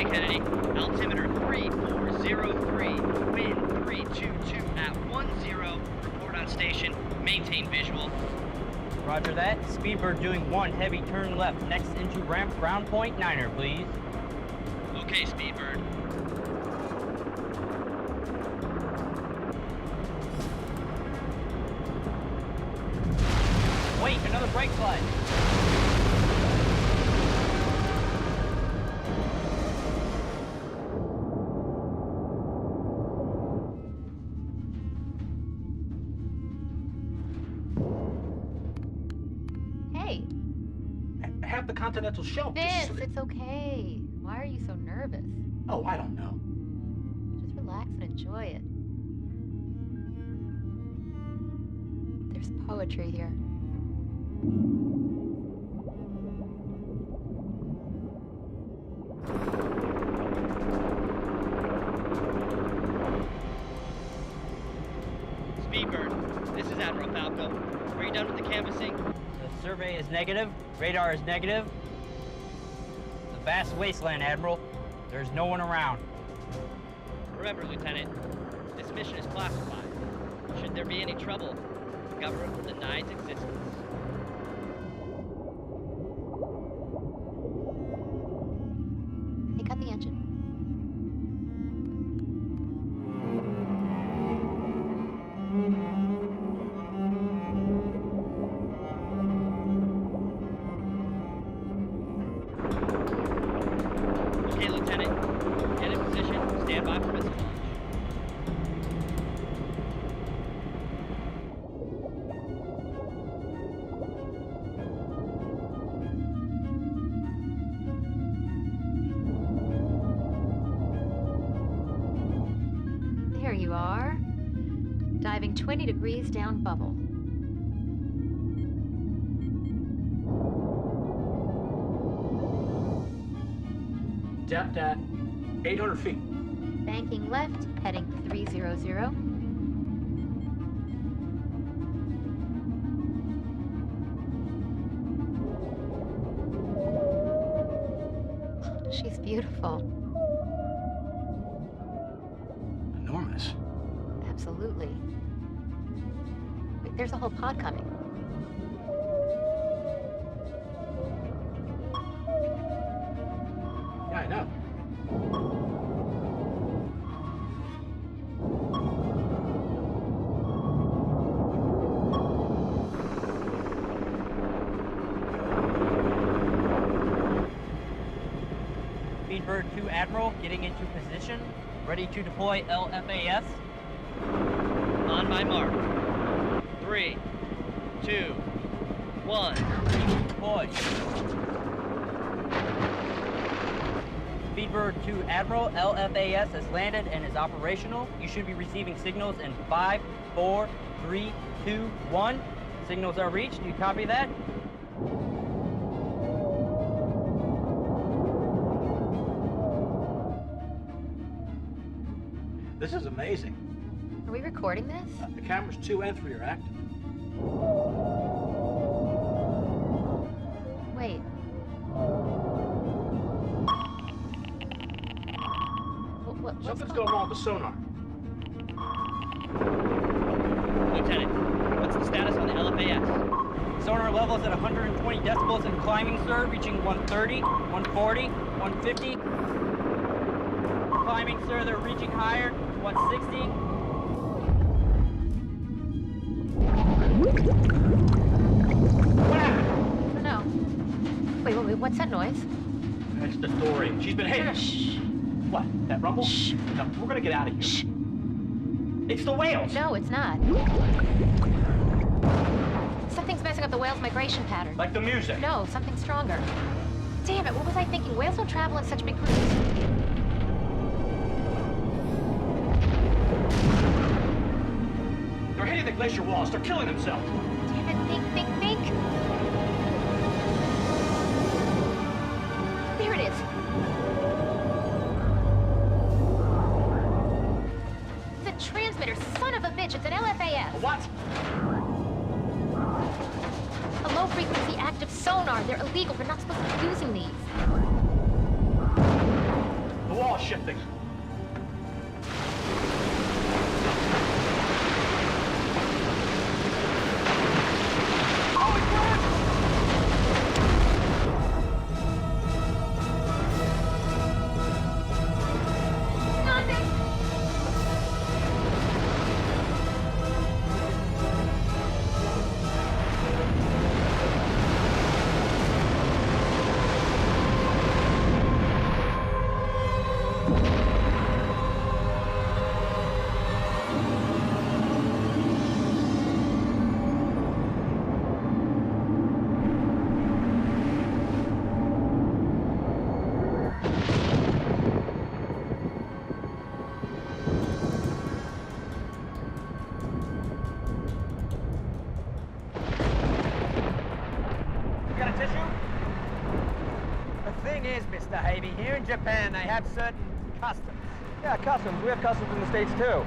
Okay, Kennedy. Altimeter 3403, wind 322 at 10. Report on station. Maintain visual. Roger that. Speedbird doing 1, heavy turn left, next into ramp, ground point, 9er, please. Okay, Speedbird. Wait, another brake slide. Hey. Half the continental shelf. Vince, it's okay. Why are you so nervous? Oh, I don't know. Just relax and enjoy it. There's poetry here. Speedbird, this is Admiral Falco. Are you done with the canvassing? The survey is negative, radar is negative. It's a vast wasteland, Admiral. There's no one around. Remember, Lieutenant, this mission is classified. Should there be any trouble, the government will deny its existence. Take out the engine. Okay, Lieutenant. Get in position. Stand by for missile launch. There you are. Diving 20 degrees down bubble. Depth at 800 feet. Banking left, heading 300. She's beautiful. Enormous. Absolutely. Wait, there's a whole pod coming. Yeah, I know. Speedbird 2 Admiral getting into position, ready to deploy LFAS. On my mark. 3, 2, 1. Deploy. Speedbird 2 Admiral, LFAS has landed and is operational. You should be receiving signals in 5, 4, 3, 2, 1. Signals are reached. Do you copy that? This is amazing. Are we recording this? The cameras 2 and 3 are active. Wait. What's Something's going wrong with the sonar. Lieutenant, what's the status on the LFAS? Sonar levels at 120 decibels and climbing, sir, reaching 130, 140, 150. Climbing, sir, they're reaching higher, 160. What happened? Oh, no. Wait, what's that noise? That's the Dory. She's been hit. Shh. What? That rumble? Shh. No, we're gonna get out of here. Shh. It's the whales. No, it's not. Something's messing up the whale's migration pattern. Like the music. No, something stronger. Damn it, what was I thinking? Whales don't travel in such big groups. They're hitting the glacier walls. They're killing themselves. Damn it, think. There it is. The transmitter, son of a bitch, it's an LFAS. What? A low-frequency active sonar. They're illegal. We're not supposed to be using these. thing is, Mr. Havey, here in Japan they have certain customs. Yeah, customs. We have customs in the States too.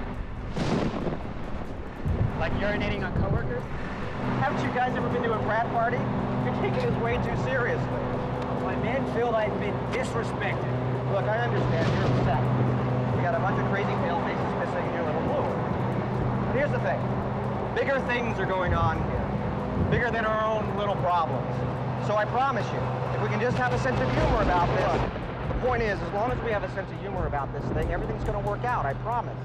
Like urinating on coworkers? Haven't you guys ever been to a frat party? You're taking this way too seriously. My men feel I've been disrespected. Look, I understand you're upset. We got a bunch of crazy pale-faces pissing in your little blue. But here's the thing. Bigger things are going on here. Bigger than our own little problems. So I promise you, if we can just have a sense of humor about this, the point is, as long as we have a sense of humor about this thing, everything's going to work out, I promise.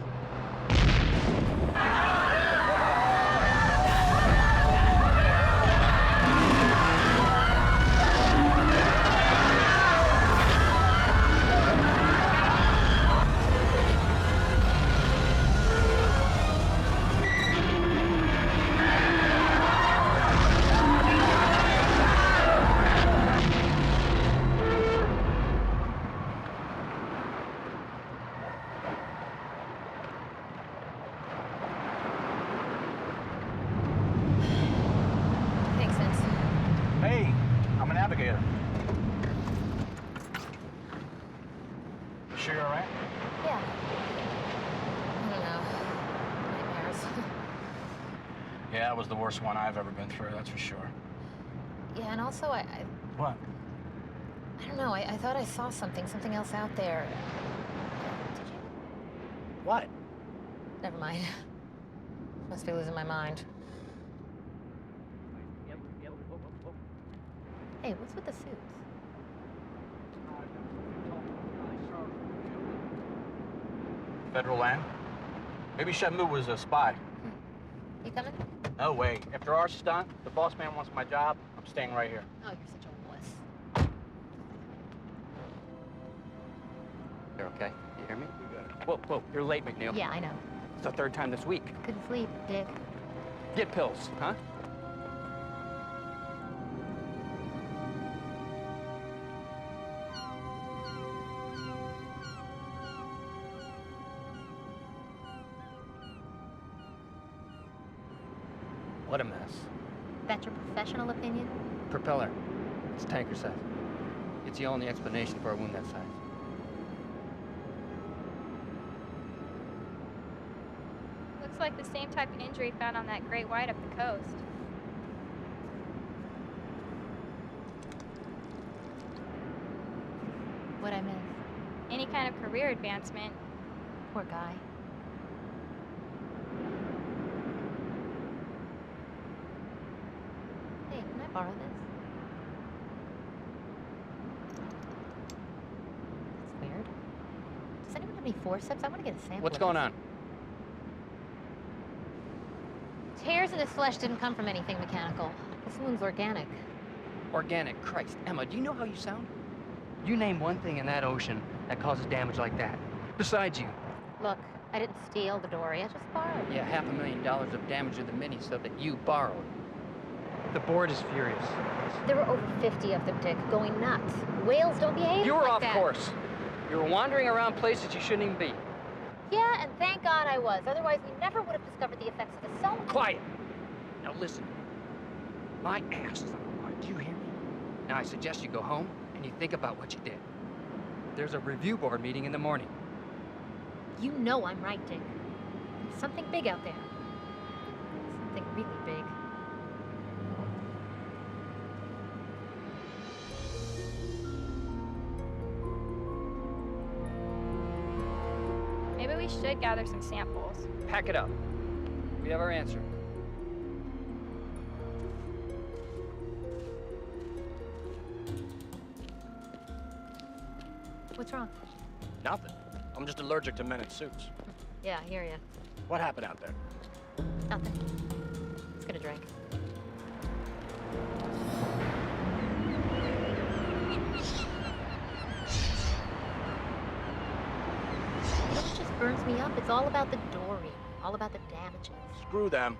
Yeah, it was the worst one I've ever been through, that's for sure. Yeah, and also What? I don't know, I thought I saw something else out there. Did you? What? Never mind. Must be losing my mind. Hey, what's with the suits? Federal land? Maybe Shenmue was a spy. You coming? No way. After our stunt, the boss man wants my job. I'm staying right here. Oh, you're such a wuss. You're okay? You hear me? Whoa, you're late, McNeil. Yeah, I know. It's the third time this week. Couldn't sleep, Dick. Get pills, huh? What a mess. That's your professional opinion? Propeller. It's tanker size. It's the only explanation for a wound that size. Looks like the same type of injury found on that great white up the coast. What'd I miss? Any kind of career advancement. Poor guy. Hey, can I borrow this? That's weird. Does anyone have any forceps? I want to get a sample. What's of going this. on? Tears in his flesh didn't come from anything mechanical. This wound's organic. Organic. Christ. Emma, do you know how you sound? You name one thing in that ocean that causes damage like that. Besides you. Look, I didn't steal the dory. I just borrowed. Yeah, $500,000 of damage to the mini so that you borrowed. The board is furious. There were over 50 of them, Dick, going nuts. Whales don't behave You were like off that. course. You were wandering around places you shouldn't even be. Yeah, and thank God I was. Otherwise, we never would have discovered the effects of the sonar. Quiet. Now listen. My ass is on the line. Do you hear me? Now I suggest you go home and you think about what you did. There's a review board meeting in the morning. You know I'm right, Dick. There's something big out there. Something really big. Maybe we should gather some samples. Pack it up. We have our answer. What's wrong? Nothing. I'm just allergic to men in suits. Yeah, I hear ya. What happened out there? Nothing. Let's get a drink. You know what just burns me up? It's all about the dory. All about the damages. Screw them.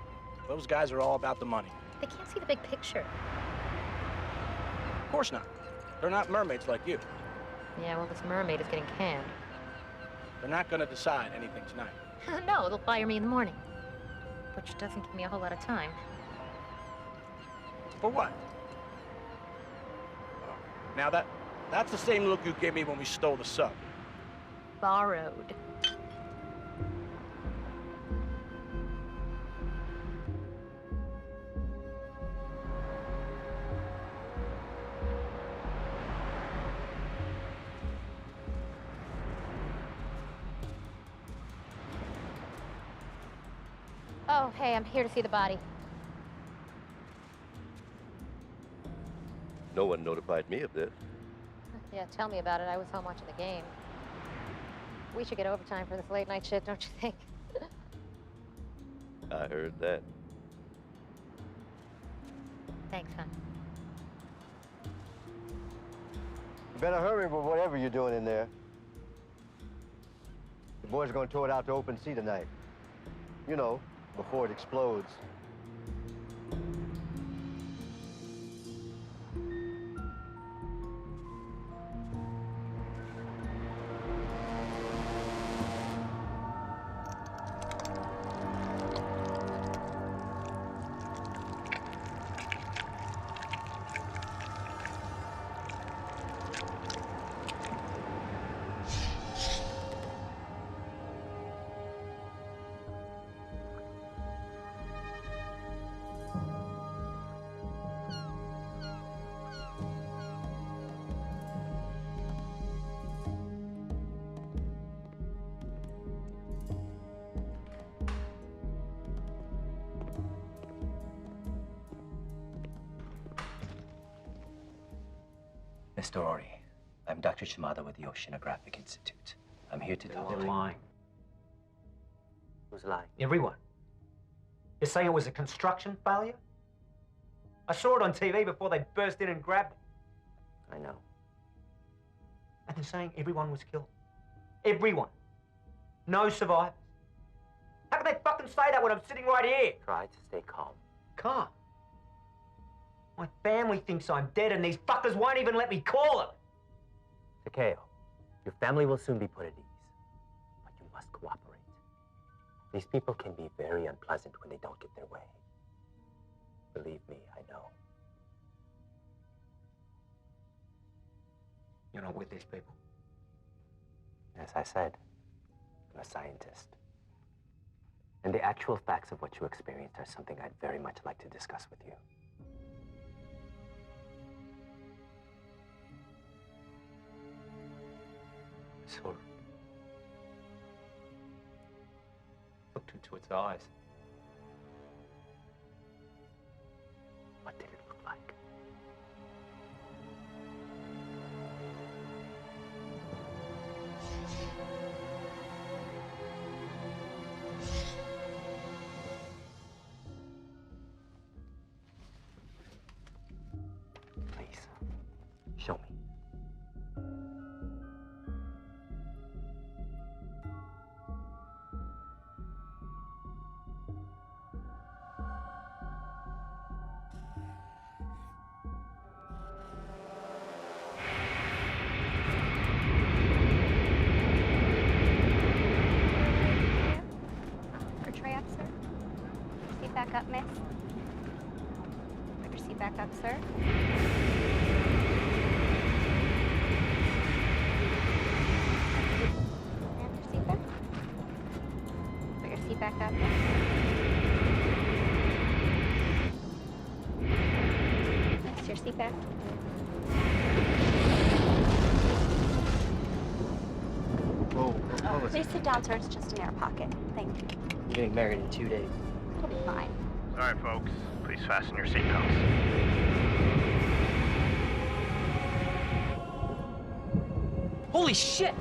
Those guys are all about the money. They can't see the big picture. Of course not. They're not mermaids like you. Yeah, well, this mermaid is getting canned. They're not gonna decide anything tonight. No, they'll fire me in the morning. Which doesn't give me a whole lot of time. For what? Now that That's the same look you gave me when we stole the sub. Borrowed. Oh, hey, I'm here to see the body. No one notified me of this. Yeah, tell me about it. I was home watching the game. We should get overtime for this late night shit, don't you think? I heard that. Thanks, hon. You better hurry with whatever you're doing in there. The boys are going to tow it out to open sea tonight. You know, before it explodes. Mr. Ori, I'm Dr. Shimada with the Oceanographic Institute. I'm here to talk to you. They're lying. Who's lying? Everyone. You're saying it was a construction failure? I saw it on TV before they burst in and grabbed me. I know. And they're saying everyone was killed. Everyone. No survivors. How can they fucking say that when I'm sitting right here? Try to stay calm. Calm? My family thinks I'm dead and these fuckers won't even let me call it. Takeo, your family will soon be put at ease. But you must cooperate. These people can be very unpleasant when they don't get their way. Believe me, I know. You're not with these people. As I said, I'm a scientist. And the actual facts of what you experienced are something I'd very much like to discuss with you. Sort of looked into its eyes. What did it look like? Please, show me. Back up, miss. Put your seat back up, sir. And your seat back. Put your seat back up, miss. Next, your seat back. Whoa. Please sit down, sir. It's just an air pocket. Thank you. I'm getting married in 2 days. It'll be fine. All right, folks. Please fasten your seatbelts. Holy shit!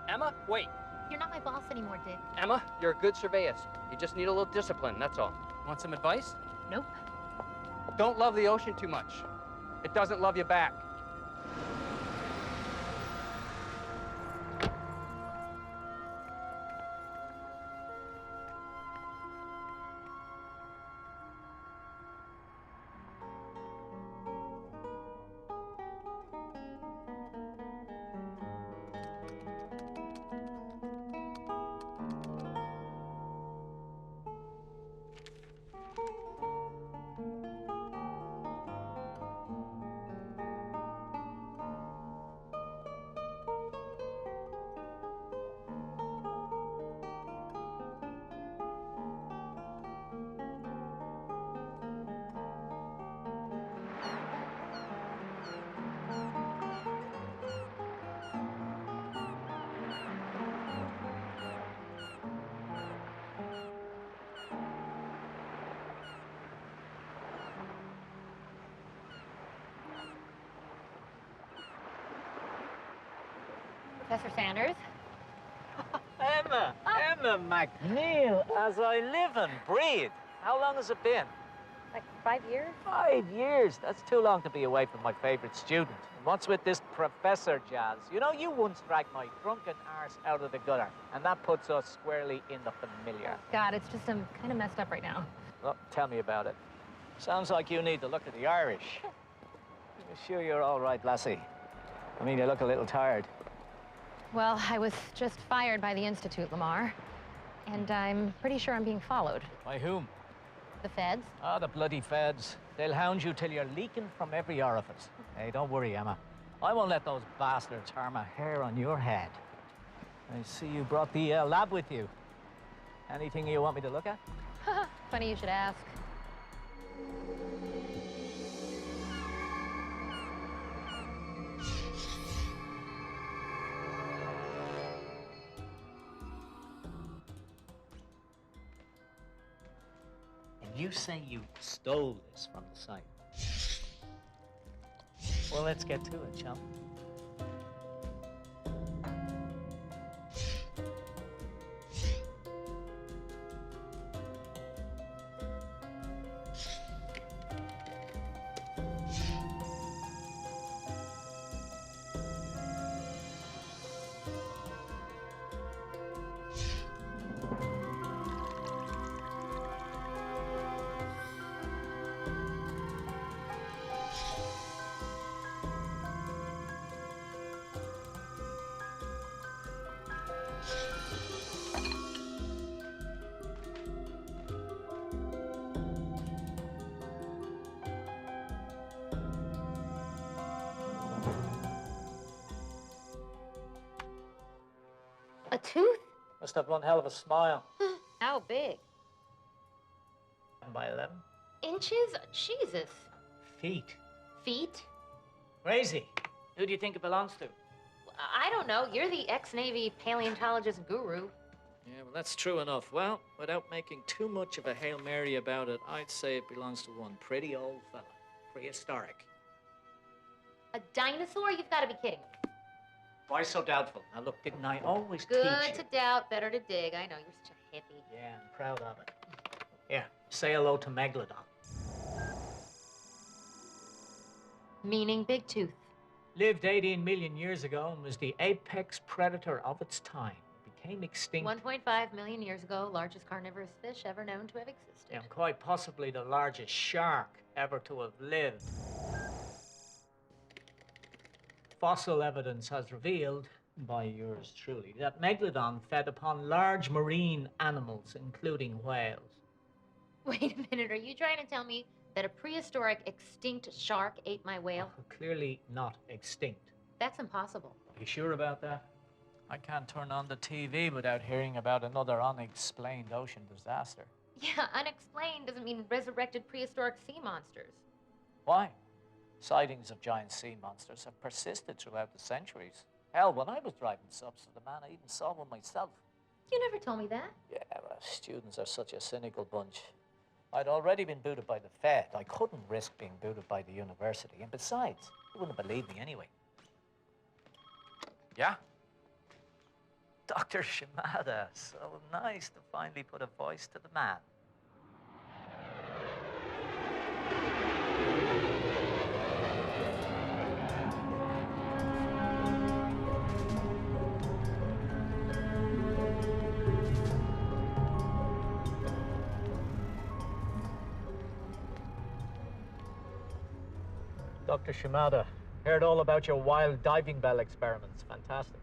Emma, wait. You're not my boss anymore, Dick. Emma, you're a good surveyorist. You just need a little discipline, that's all. Want some advice? Nope. Don't love the ocean too much. It doesn't love you back. Professor Sanders. Emma McNeil, as I live and breathe. How long has it been? Like 5 years? 5 years. That's too long to be away from my favorite student. And what's with this professor jazz? You know, you once dragged my drunken arse out of the gutter, and that puts us squarely in the familiar. God, it's just I'm kind of messed up right now. Well, tell me about it. Sounds like you need the look of the Irish. You sure you're all right, lassie? I mean, you look a little tired. Well, I was just fired by the Institute, Lamar. And I'm pretty sure I'm being followed. By whom? The feds. Ah, the bloody feds. They'll hound you till you're leaking from every orifice. Hey, don't worry, Emma. I won't let those bastards harm a hair on your head. I see you brought the lab with you. Anything you want me to look at? Funny you should ask. You say you stole this from the site. Well, let's get to it, shall we? A tooth? Must have one hell of a smile. How big? By 11. Inches? Jesus. Feet. Feet? Crazy. Who do you think it belongs to? I don't know. You're the ex-Navy paleontologist guru. Yeah, well, that's true enough. Well, without making too much of a Hail Mary about it, I'd say it belongs to one pretty old fella. Prehistoric. A dinosaur? You've got to be kidding me. Why so doubtful? Now, look, didn't I always teach Good you? to doubt, better to dig. I know, you're such a hippie. Yeah, I'm proud of it. Here, say hello to Megalodon. Meaning big tooth. Lived 18 million years ago and was the apex predator of its time. It became extinct. 1.5 million years ago, largest carnivorous fish ever known to have existed. And quite possibly the largest shark ever to have lived. Fossil evidence has revealed, by yours truly, that Megalodon fed upon large marine animals, including whales. Wait a minute, are you trying to tell me that a prehistoric extinct shark ate my whale? Oh, clearly not extinct. That's impossible. Are you sure about that? I can't turn on the TV without hearing about another unexplained ocean disaster. Yeah, unexplained doesn't mean resurrected prehistoric sea monsters. Why? Sightings of giant sea monsters have persisted throughout the centuries. Hell, when I was driving subs to the man, I even saw one myself. You never told me that. Yeah, well, students are such a cynical bunch. I'd already been booted by the Fed. I couldn't risk being booted by the university. And besides, you wouldn't believe me anyway. Yeah? Dr. Shimada, so nice to finally put a voice to the man. Dr. Shimada, heard all about your wild diving bell experiments. Fantastic.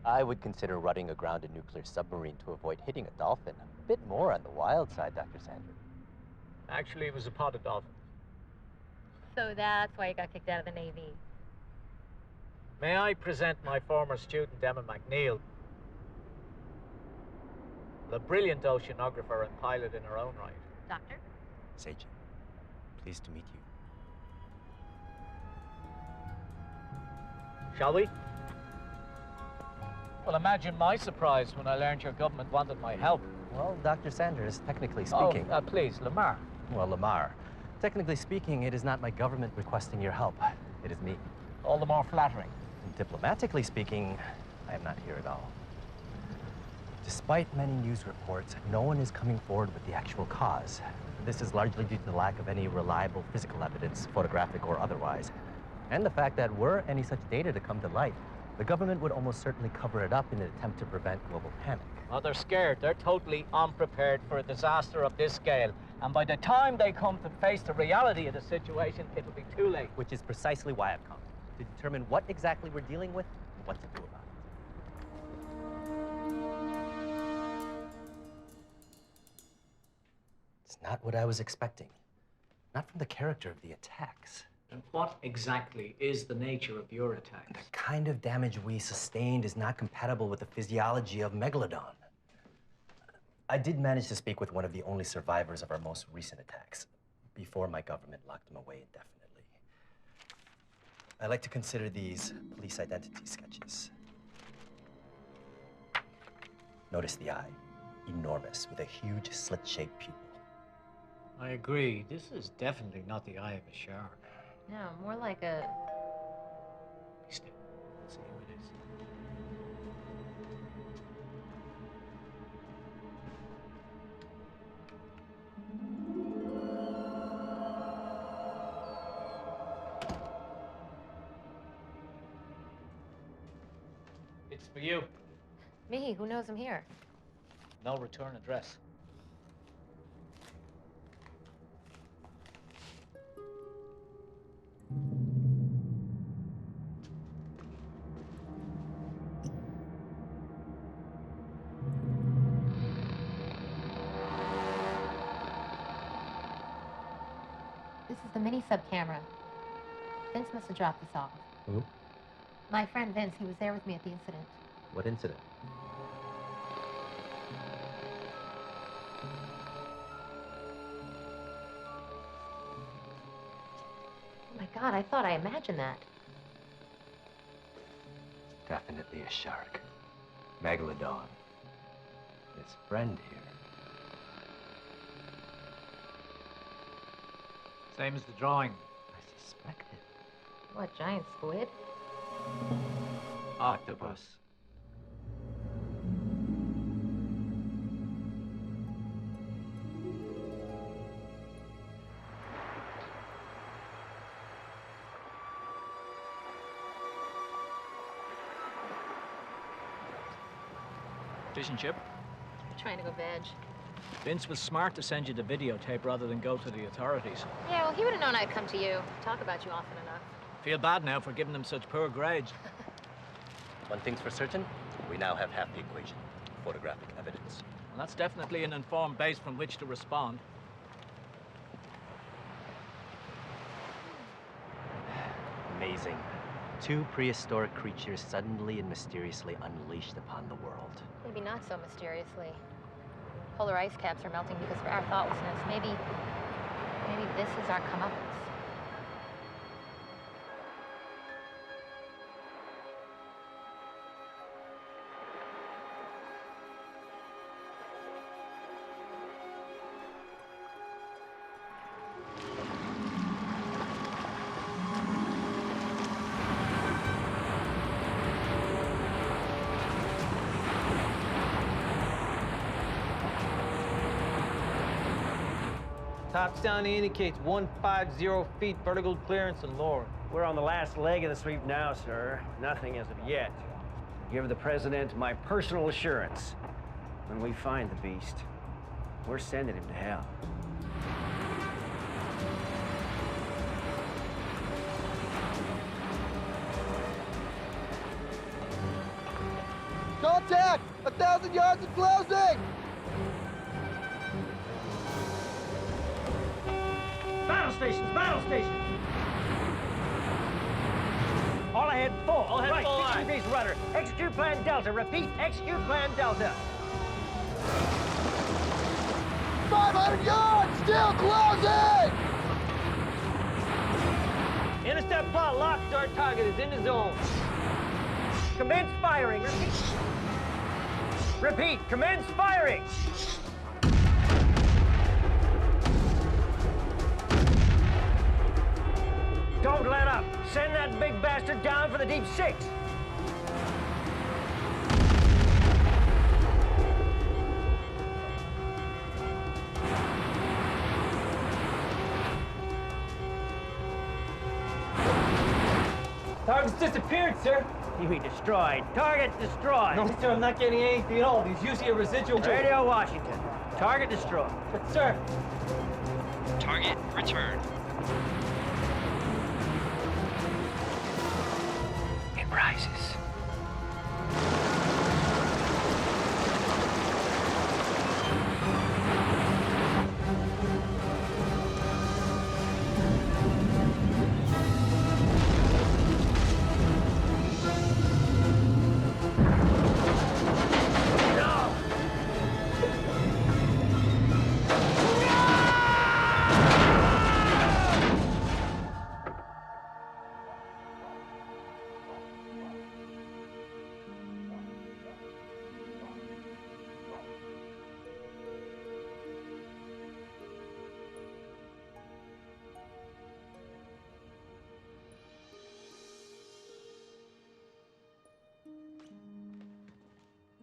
I would consider running aground a nuclear submarine to avoid hitting a dolphin. A bit more on the wild side, Dr. Sanders. Actually, it was a pod of dolphins. So that's why you got kicked out of the Navy. May I present my former student, Emma McNeil, the brilliant oceanographer and pilot in her own right. Doctor? Seiji, pleased to meet you. Shall we? Well, imagine my surprise when I learned your government wanted my help. Well, Dr. Sanders, technically speaking... Oh, please, Lamar. Well, Lamar, technically speaking, it is not my government requesting your help. It is me. All the more flattering. Diplomatically speaking, I am not here at all. Despite many news reports, no one is coming forward with the actual cause. This is largely due to the lack of any reliable physical evidence, photographic or otherwise, and the fact that were any such data to come to light, the government would almost certainly cover it up in an attempt to prevent global panic. Oh, they're scared. They're totally unprepared for a disaster of this scale. And by the time they come to face the reality of the situation, it'll be too late. Which is precisely why I've come, to determine what exactly we're dealing with and what to do about it. It's not what I was expecting. Not from the character of the attacks. And what exactly is the nature of your attacks? The kind of damage we sustained is not compatible with the physiology of Megalodon. I did manage to speak with one of the only survivors of our most recent attacks, before my government locked him away indefinitely. I like to consider these police identity sketches. Notice the eye, enormous, with a huge slit-shaped pupil. I agree. This is definitely not the eye of a shark. No, more like a... Be still. Let's see who it is. It's for you. Me? Who knows I'm here? No return address. This is the mini sub camera. Vince must have dropped this off. Who? My friend Vince, he was there with me at the incident. What incident? Oh my God, I thought I imagined that. Definitely a shark. Megalodon. His friend here. Same as the drawing. I suspected. What, giant squid? Octopus. Fish and chip? I'm trying to go veg. Vince was smart to send you the videotape rather than go to the authorities. Yeah, well, he would have known I'd come to you. Talk about you often enough. Feel bad now for giving them such poor grades. One thing's for certain, we now have half the equation. Photographic evidence. And that's definitely an informed base from which to respond. Amazing. Two prehistoric creatures suddenly and mysteriously unleashed upon the world. Maybe not so mysteriously. Polar ice caps are melting because of our thoughtlessness. Maybe this is our comeuppance. Top sound indicates 150 feet vertical clearance and lower. We're on the last leg of the sweep now, sir. Nothing as of yet. Give the president my personal assurance. When we find the beast, we're sending him to hell. Contact! 1,000 yards and closing! Battle stations! Battle stations! All ahead full. All ahead right, full 60 line. degrees rudder. Execute plan Delta. Repeat, execute plan Delta. 500 yards! Still closing! Intercept plot lock. Start target is in the zone. Commence firing. Repeat. Repeat. Commence firing. Don't let up. Send that big bastard down for the deep six. Target's disappeared, sir. You mean destroyed. Target destroyed. No, sir, I'm not getting anything at all. He's using a residual. Radio Washington. Target destroyed. But, sir. Target returned. It rises.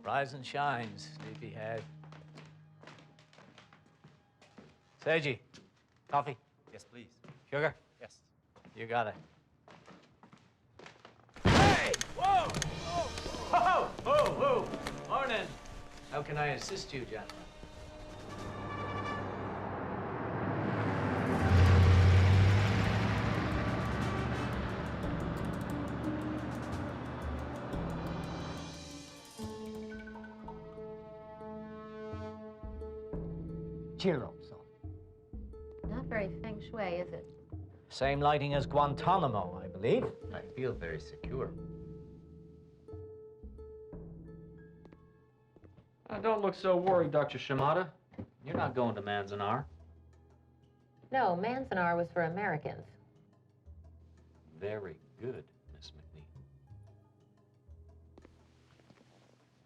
Rise and shine, sleepyhead. Seiji, coffee? Yes, please. Sugar? Yes. You got it. Hey! Whoa! Whoa! Whoa! Whoa! Morning. How can I assist you, gentlemen? Cheer up, son. Not very feng shui, is it? Same lighting as Guantanamo, I believe. I feel very secure. Don't look so worried, Dr. Shimada. You're not going to Manzanar. No, Manzanar was for Americans. Very good, Miss McNeil.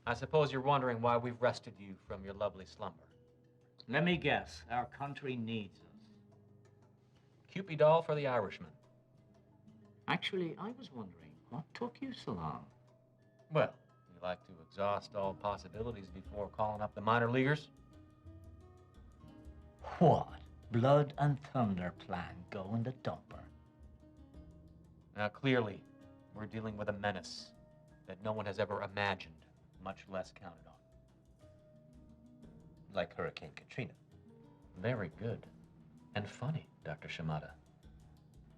I suppose you're wondering why we've rested you from your lovely slumber. Let me guess. Our country needs us. Cupid doll for the Irishman. Actually, I was wondering, what took you so long? Well, we like to exhaust all possibilities before calling up the minor leaguers. What? Blood and thunder plan go in the dumper. Now, clearly, we're dealing with a menace that no one has ever imagined, much less counted on. Like Hurricane Katrina. Very good. And funny, Dr. Shimada.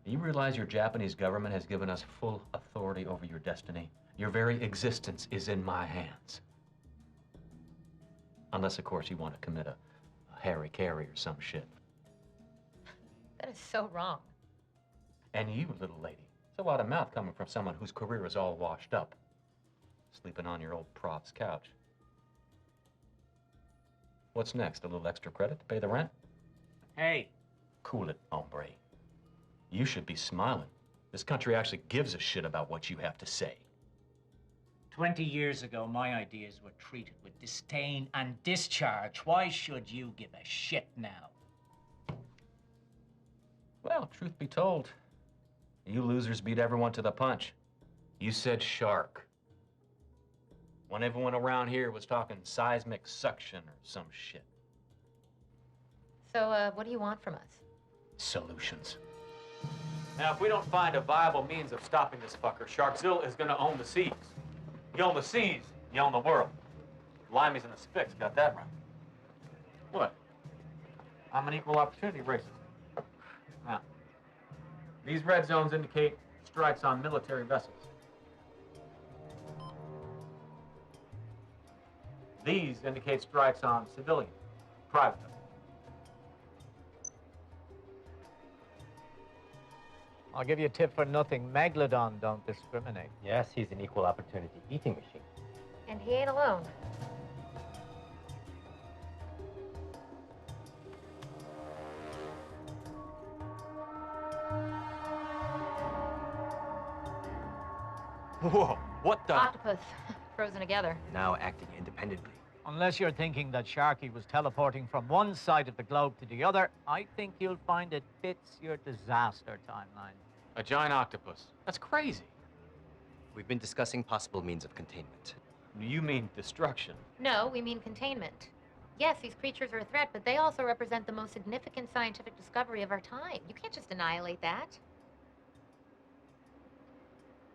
You realize your Japanese government has given us full authority over your destiny? Your very existence is in my hands. Unless, of course, you want to commit a Harry Carey or some shit. That is so wrong. And you, little lady, it's a lot of mouth coming from someone whose career is all washed up. Sleeping on your old prof's couch. What's next? A little extra credit to pay the rent? Hey. Cool it, hombre. You should be smiling. This country actually gives a shit about what you have to say. 20 years ago, my ideas were treated with disdain and discharge. Why should you give a shit now? Well, truth be told, you losers beat everyone to the punch. You said shark. When everyone around here was talking seismic suction or some shit. So, what do you want from us? Solutions. Now, if we don't find a viable means of stopping this fucker, Sharkzilla is gonna own the seas. You own the seas, you own the world. Limeys and the Spicks got that right. What? I'm an equal opportunity racist. Now, these red zones indicate strikes on military vessels. These indicate strikes on civilian, private vessels. I'll give you a tip for nothing. Megalodon don't discriminate. Yes, he's an equal opportunity eating machine. And he ain't alone. Whoa, what the? Octopus, frozen together. Now acting independently. Unless you're thinking that Sharky was teleporting from one side of the globe to the other, I think you'll find it fits your disaster timeline. A giant octopus. That's crazy. We've been discussing possible means of containment. You mean destruction? No, we mean containment. Yes, these creatures are a threat, but they also represent the most significant scientific discovery of our time. You can't just annihilate that.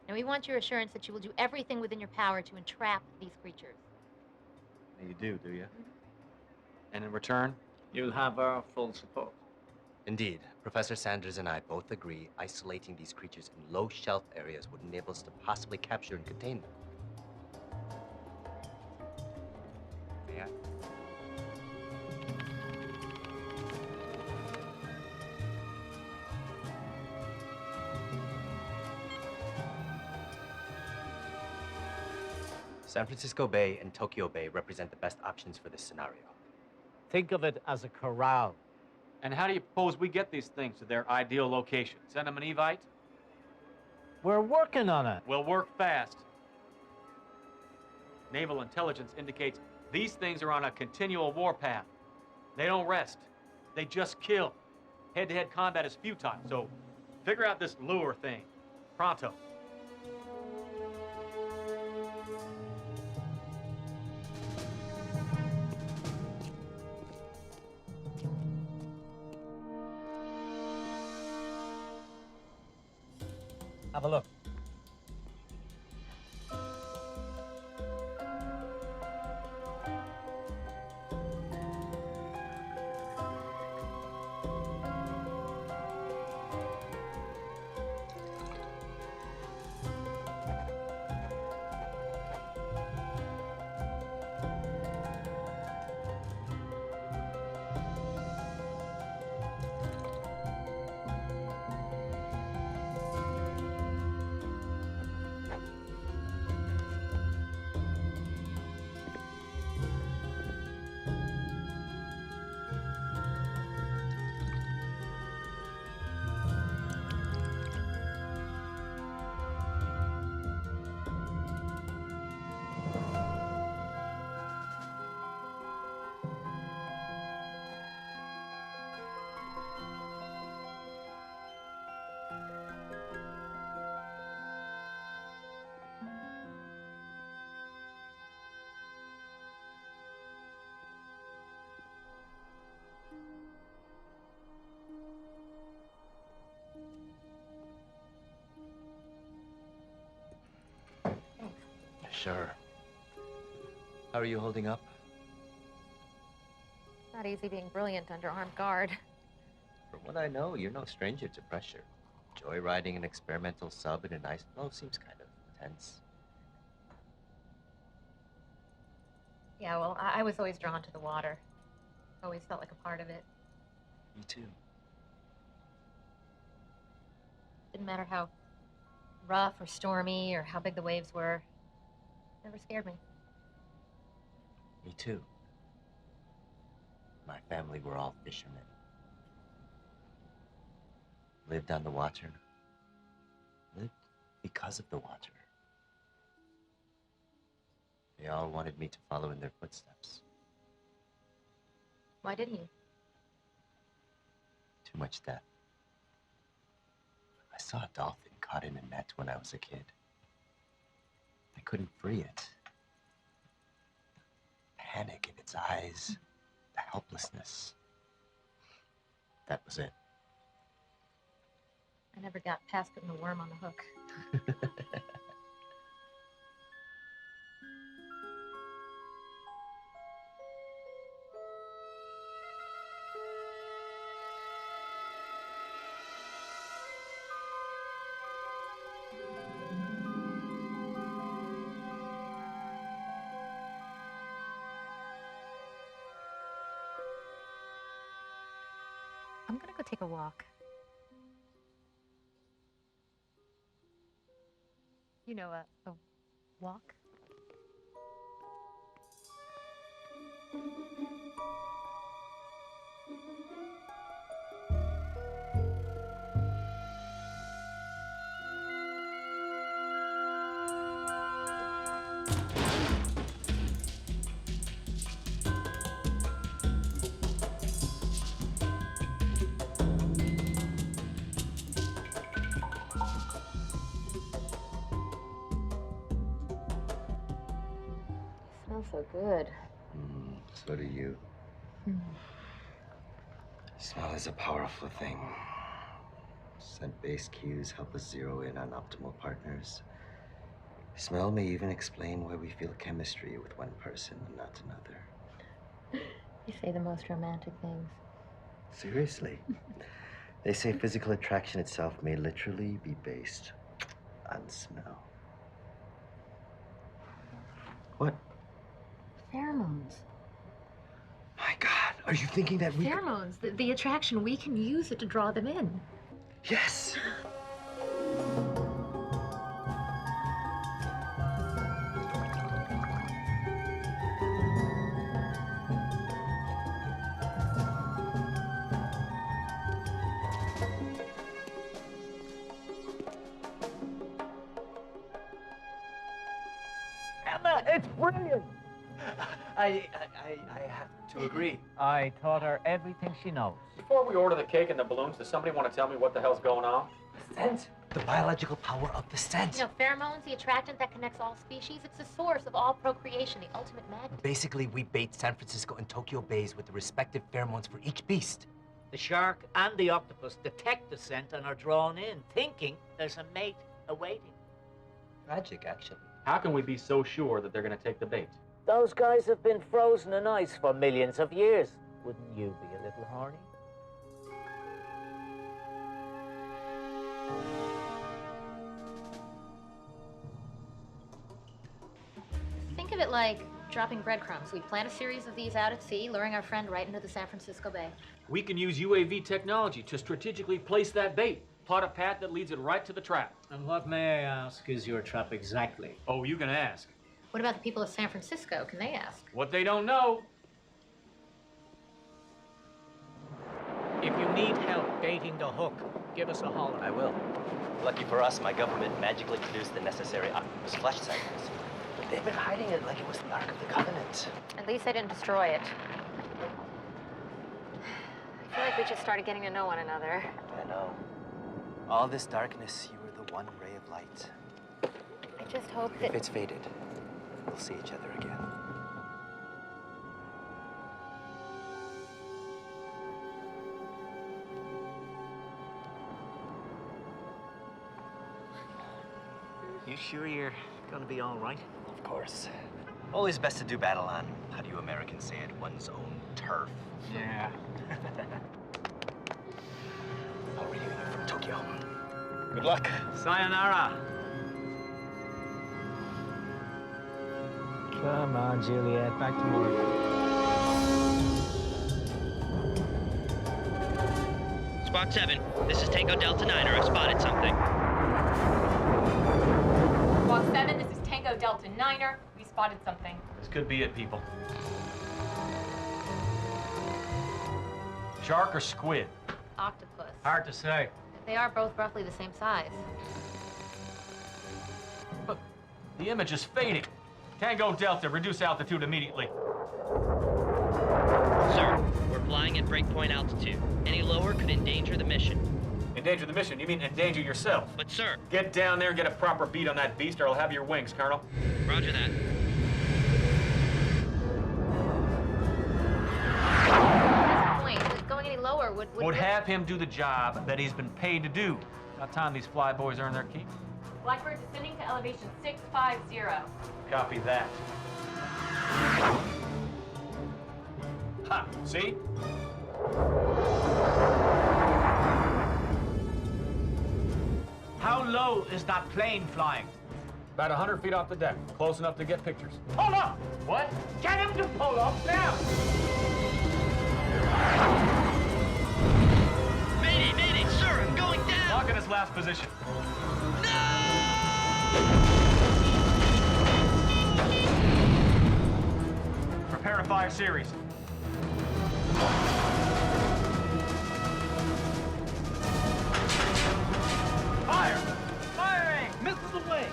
And we want your assurance that you will do everything within your power to entrap these creatures. You do you? And in return? You'll have our full support. Indeed. Professor Sanders and I both agree isolating these creatures in low shelf areas would enable us to possibly capture and contain them. May I? San Francisco Bay and Tokyo Bay represent the best options for this scenario. Think of it as a corral. And how do you propose we get these things to their ideal location? Send them an Evite? We're working on it. We'll work fast. Naval intelligence indicates these things are on a continual warpath. They don't rest. They just kill. Head-to-head combat is futile, so figure out this lure thing. Pronto. Have a look. Sure. How are you holding up? Not easy being brilliant under armed guard. From what I know, you're no stranger to pressure. Joyriding an experimental sub in an ice floe seems kind of tense. Yeah, well, I was always drawn to the water. Always felt like a part of it. Me too. Didn't matter how rough or stormy or how big the waves were. Never scared me. Me too. My family were all fishermen. Lived on the water. Lived because of the water. They all wanted me to follow in their footsteps. Why didn't you? Too much death. I saw a dolphin caught in a net when I was a kid. I couldn't free it. Panic in its eyes, the helplessness. That was it. I never got past putting the worm on the hook. I'm gonna go take a walk. You know, a walk? smells so good. So do you. Smell is a powerful thing. Scent-based cues help us zero in on optimal partners. Smell may even explain why we feel chemistry with one person and not another. You say the most romantic things. Seriously. They say physical attraction itself may literally be based on smell. What? Pheromones. My God, are you thinking that we... Pheromones, the attraction, we can use it to draw them in. Yes! Emma, it's brilliant! I have to agree. I taught her everything she knows. Before we order the cake and the balloons, does somebody want to tell me what the hell's going on? Scent. The biological power of the scent. You know, pheromones, the attractant that connects all species, it's the source of all procreation, the ultimate magnet. Basically, we bait San Francisco and Tokyo bays with the respective pheromones for each beast. The shark and the octopus detect the scent and are drawn in, thinking there's a mate awaiting. Tragic, actually. How can we be so sure that they're going to take the bait? Those guys have been frozen in ice for millions of years. Wouldn't you be a little horny? Think of it like dropping breadcrumbs. We plant a series of these out at sea, luring our friend right into the San Francisco Bay. We can use UAV technology to strategically place that bait. Plot a path that leads it right to the trap. And what, may I ask, is your trap exactly? Oh, you can ask. What about the people of San Francisco? Can they ask? What they don't know. If you need help baiting the hook, give us a holler. I will. Lucky for us, my government magically produced the necessary octopus flesh samples. But they've been hiding it like it was the Ark of the Covenant. At least they didn't destroy it. I feel like we just started getting to know one another. I know. All this darkness, you were the one ray of light. I just hope that... If it's faded, we'll see each other again. You sure you're gonna be all right? Of course. Always best to do battle on, how do you Americans say it, one's own turf. Yeah. I'll reunion you from Tokyo. Good luck. Sayonara. Come on, Juliet, back to work. Squawk 7, this is Tango Delta 9, I've spotted something. Squawk 7, this is Tango Delta 9er. We spotted something. This could be it, people. Shark or squid? Octopus. Hard to say. They are both roughly the same size. But the image is fading. Tango Delta, reduce altitude immediately. Sir, we're flying at breakpoint altitude. Any lower could endanger the mission. Endanger the mission? You mean endanger yourself? But sir... Get down there and get a proper beat on that beast, or I'll have your wings, Colonel. Roger that. Going any lower would have him do the job that he's been paid to do. About time these flyboys earn their keep. Blackbird descending to elevation 650. Copy that. Ha! See? How low is that plane flying? About 100 feet off the deck. Close enough to get pictures. Pull up! What? Get him to pull up now! Mayday, mayday, sir, I'm going down! Lock in his last position. Prepare to fire series. Fire! Firing! Missiles away!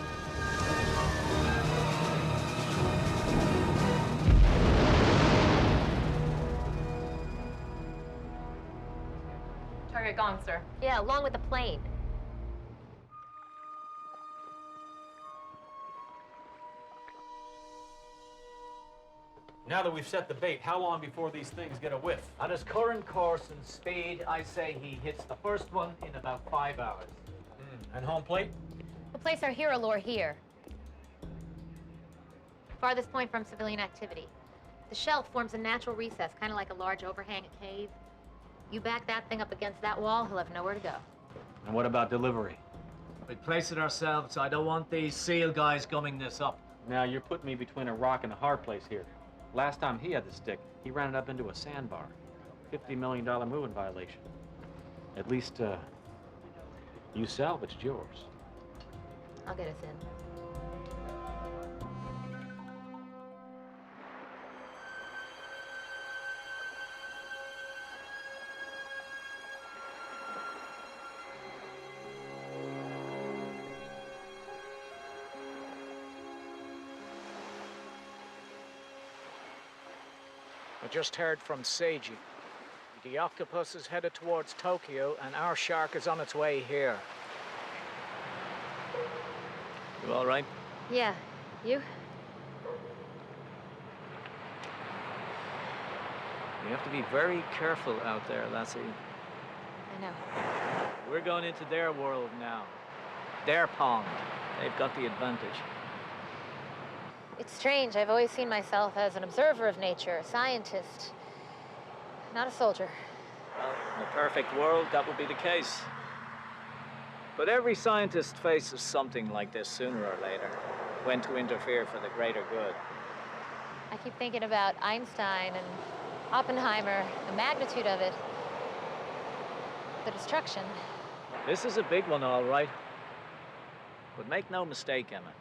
Target gone, sir. Yeah, along with the plane. Now that we've set the bait, how long before these things get a whiff? At his current course and speed, I say he hits the first one in about 5 hours. And home plate? We'll place our hero lure here. Farthest point from civilian activity. The shelf forms a natural recess, kind of like a large overhang at cave. You back that thing up against that wall, he'll have nowhere to go. And what about delivery? We place it ourselves. I don't want these SEAL guys gumming this up. Now you're putting me between a rock and a hard place here. Last time he had the stick, he ran it up into a sandbar. $50 million moving violation. At least, you salvaged yours. I'll get us in. I just heard from Seiji. The octopus is headed towards Tokyo, and our shark is on its way here. You all right? Yeah. You? You have to be very careful out there, lassie. I know. We're going into their world now. Their pond. They've got the advantage. It's strange. I've always seen myself as an observer of nature, a scientist, not a soldier. Well, in a perfect world, that would be the case. But every scientist faces something like this sooner or later, when to interfere for the greater good. I keep thinking about Einstein and Oppenheimer, the magnitude of it, the destruction. This is a big one, all right. But make no mistake, Emma.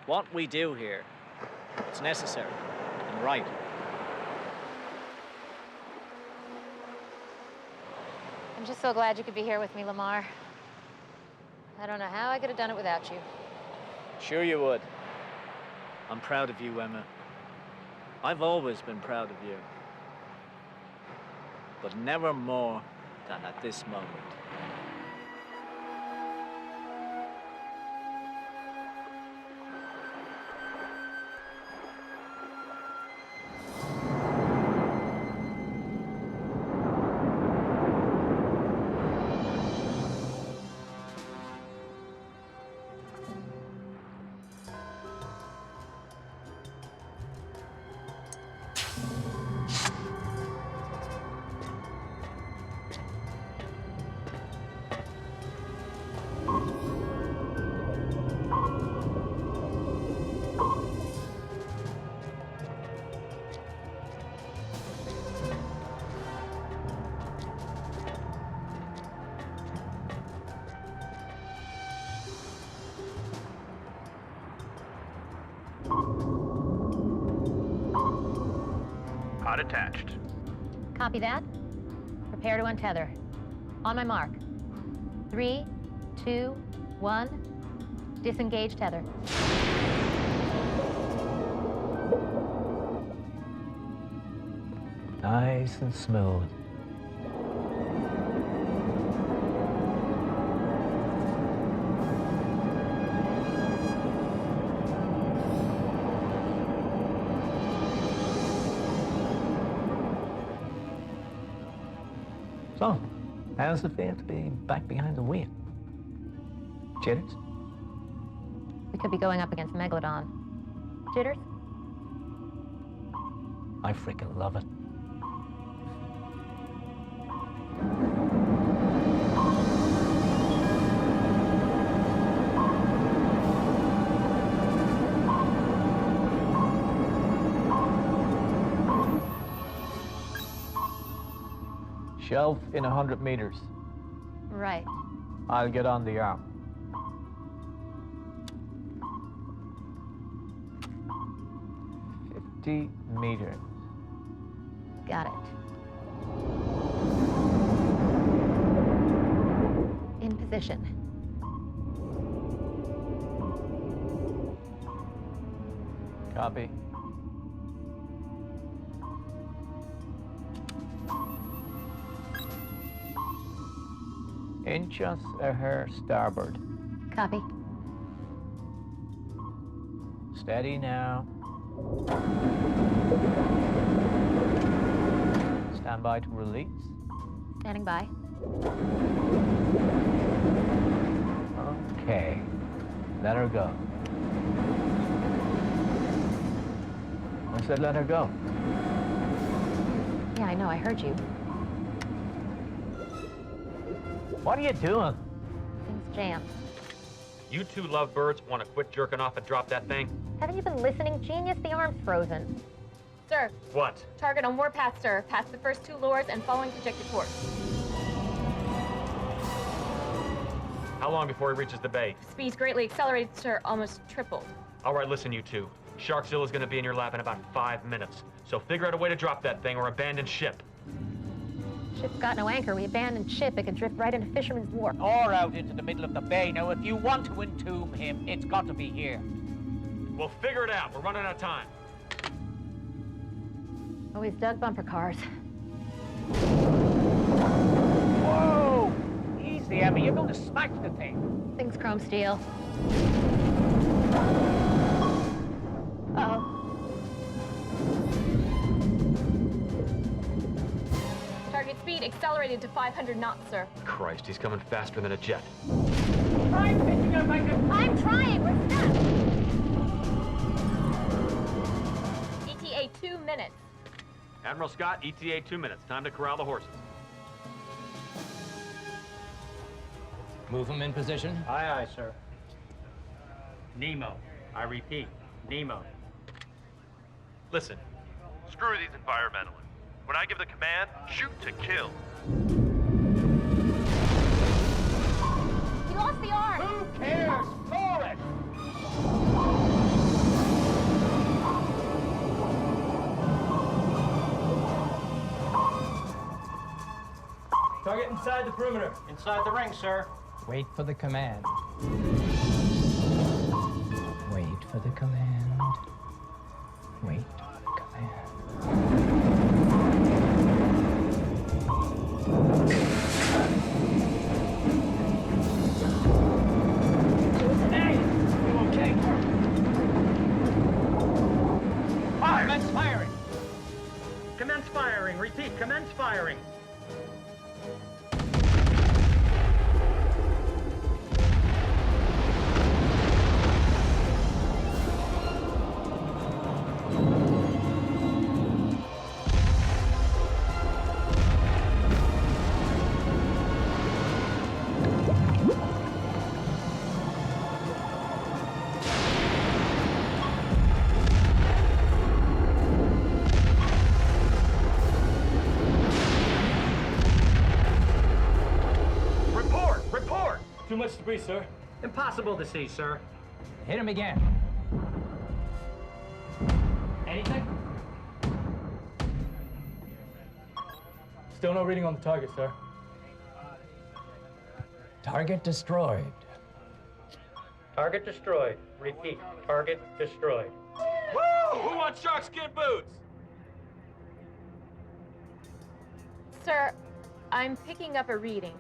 What we do here, it's necessary and right. I'm just so glad you could be here with me, Lamar. I don't know how I could have done it without you. Sure you would. I'm proud of you, Emma. I've always been proud of you. But never more than at this moment. Pod attached. Copy that. Prepare to untether. On my mark. 3, 2, 1. Disengage tether. Nice and smooth. So, how does it feel to be back behind the wheel? Jitters? We could be going up against Megalodon. Jitters? I freaking love it. Shelf in 100 meters. Right. I'll get on the arm. $50 meters. Got it. In position. Copy. Inches a hair starboard. Copy. Steady now. stand by to release? Standing by. Okay. Let her go. I said let her go. Yeah, I know, I heard you. What are you doing? Things jammed. You two lovebirds want to quit jerking off and drop that thing? Haven't you been listening? Genius, the arm's frozen. Sir, What? target on warpath, sir. Past the first 2 lures and following projected course. How long before he reaches the bay? Speed's greatly accelerated, sir. Almost tripled. All right, listen, you two. Sharkzilla's gonna be in your lap in about 5 minutes. So figure out a way to drop that thing or abandon ship. Ship's got no anchor. We abandoned ship. It could drift right into Fisherman's Wharf. Or out into the middle of the bay. Now, if you want to entomb him, it's got to be here. We'll figure it out. We're running out of time. Always dug bumper cars. Whoa! Easy, Emma. You're going to smash the thing. Thing's chrome steel. Uh-oh. Target speed accelerated to 500 knots, sir. Christ, he's coming faster than a jet. I'm picking up, I'm trying. We're stuck. ETA 2 minutes. Admiral Scott, ETA 2 minutes. Time to corral the horses. Move them in position. Aye, aye, sir. Nemo. I repeat, Nemo. Listen. Screw these environmentalists. When I give the command, shoot to kill. He lost the arm. Who cares? For it! Target inside the perimeter. Inside the ring, sir. Wait for the command. Wait for the command. Wait for the command. Hey! You okay? Fire! Commence firing! Commence firing. Repeat, commence firing. Too much debris, sir. Impossible to see, sir. Hit him again. Anything? Still no reading on the target, sir. Target destroyed. Target destroyed. Repeat, target destroyed. Woo! Who wants shark skin boots? Sir, I'm picking up a reading.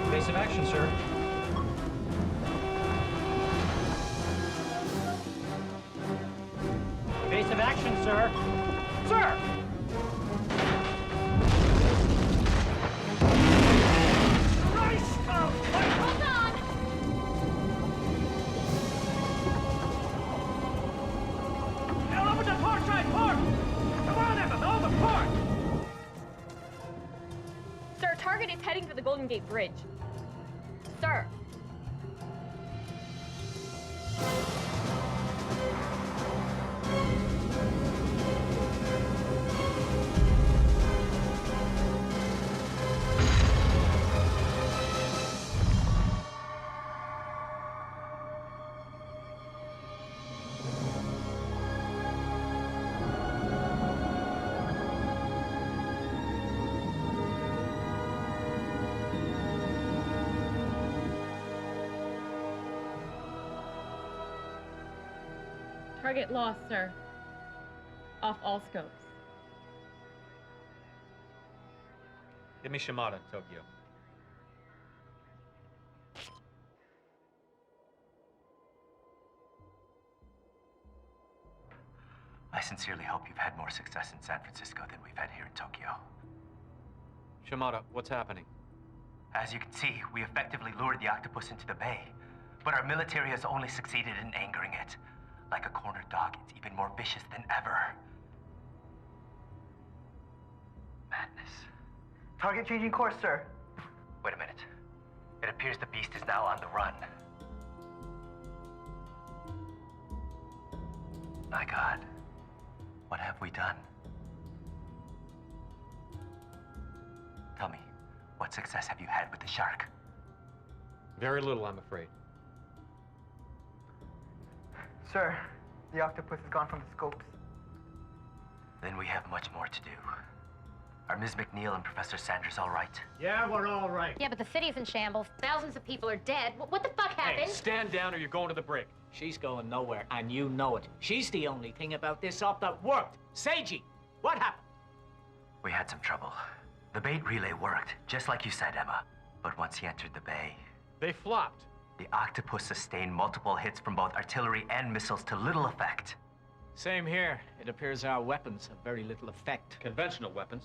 Evasive action, sir. Evasive action, sir. Sir! Christ! Hold on! Now open the port side port! Come on, Emma, over port! Sir, target is heading for the Golden Gate Bridge. Sir. Target lost, sir. Off all scopes. Give me Shimada, Tokyo. I sincerely hope you've had more success in San Francisco than we've had here in Tokyo. Shimada, what's happening? As you can see, we effectively lured the octopus into the bay, but our military has only succeeded in angering it. Like a cornered dog, it's even more vicious than ever. Madness. Target changing course, sir. Wait a minute. It appears the beast is now on the run. My God, what have we done? Tell me, what success have you had with the shark? Very little, I'm afraid. Sir, the octopus has gone from the scopes. Then we have much more to do. Are Ms. McNeil and Professor Sanders all right? Yeah, we're all right. Yeah, but the city's in shambles. Thousands of people are dead. What the fuck happened? Hey, stand down or you're going to the brig. She's going nowhere, and you know it. She's the only thing about this op that worked. Seiji, what happened? We had some trouble. The bait relay worked, just like you said, Emma. But once he entered the bay... They flopped. The octopus sustained multiple hits from both artillery and missiles to little effect. Same here. It appears our weapons have very little effect. Conventional weapons.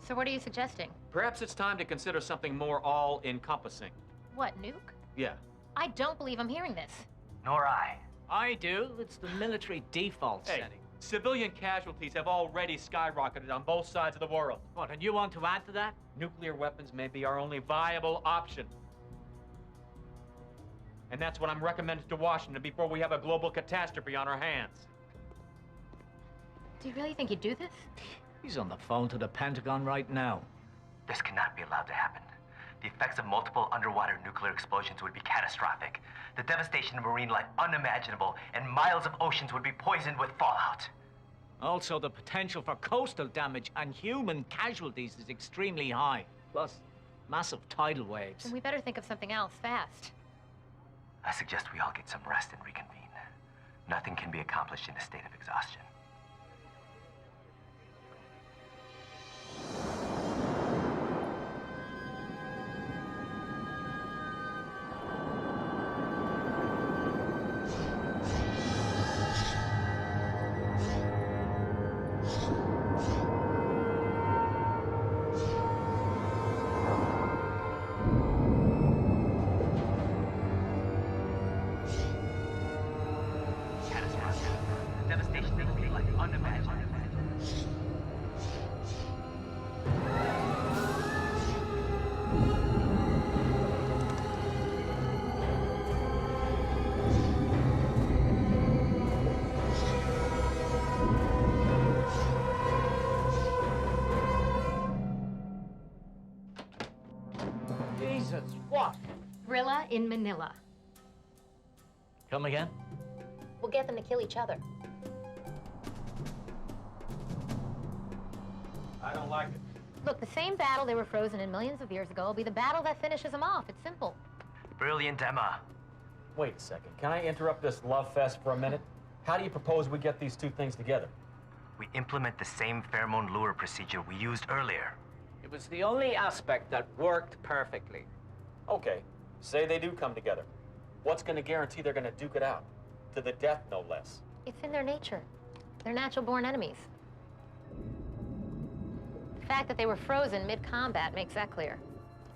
So what are you suggesting? Perhaps it's time to consider something more all-encompassing. What, nuke? Yeah. I don't believe I'm hearing this. Nor I. I do. It's the military default setting. Civilian casualties have already skyrocketed on both sides of the world. What, and you want to add to that? Nuclear weapons may be our only viable option. And that's what I'm recommending to Washington before we have a global catastrophe on our hands. Do you really think you'd do this? He's on the phone to the Pentagon right now. This cannot be allowed to happen. The effects of multiple underwater nuclear explosions would be catastrophic. The devastation of marine life unimaginable, and miles of oceans would be poisoned with fallout. Also, the potential for coastal damage and human casualties is extremely high. Plus, massive tidal waves. Then we better think of something else fast. I suggest we all get some rest and reconvene. Nothing can be accomplished in a state of exhaustion. What? Rilla in Manila. Come again? We'll get them to kill each other. I don't like it. Look, the same battle they were frozen in millions of years ago will be the battle that finishes them off. It's simple. Brilliant, Emma. Wait a second. Can I interrupt this love fest for a minute? How do you propose we get these two things together? We implement the same pheromone lure procedure we used earlier. It was the only aspect that worked perfectly. Okay. Say they do come together. What's going to guarantee they're going to duke it out? To the death, no less. It's in their nature. They're natural-born enemies. The fact that they were frozen mid-combat makes that clear.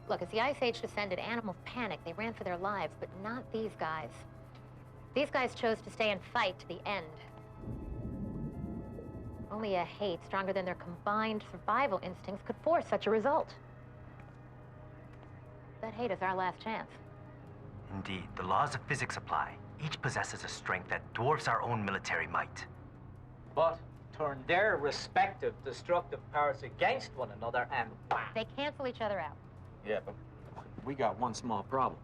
Look, as the Ice Age descended, animals panicked. They ran for their lives, but not these guys. These guys chose to stay and fight to the end. Only a hate stronger than their combined survival instincts could force such a result. That hate is our last chance. Indeed, the laws of physics apply. Each possesses a strength that dwarfs our own military might. But turn their respective destructive powers against one another and wham! They cancel each other out. Yeah, but we got one small problem.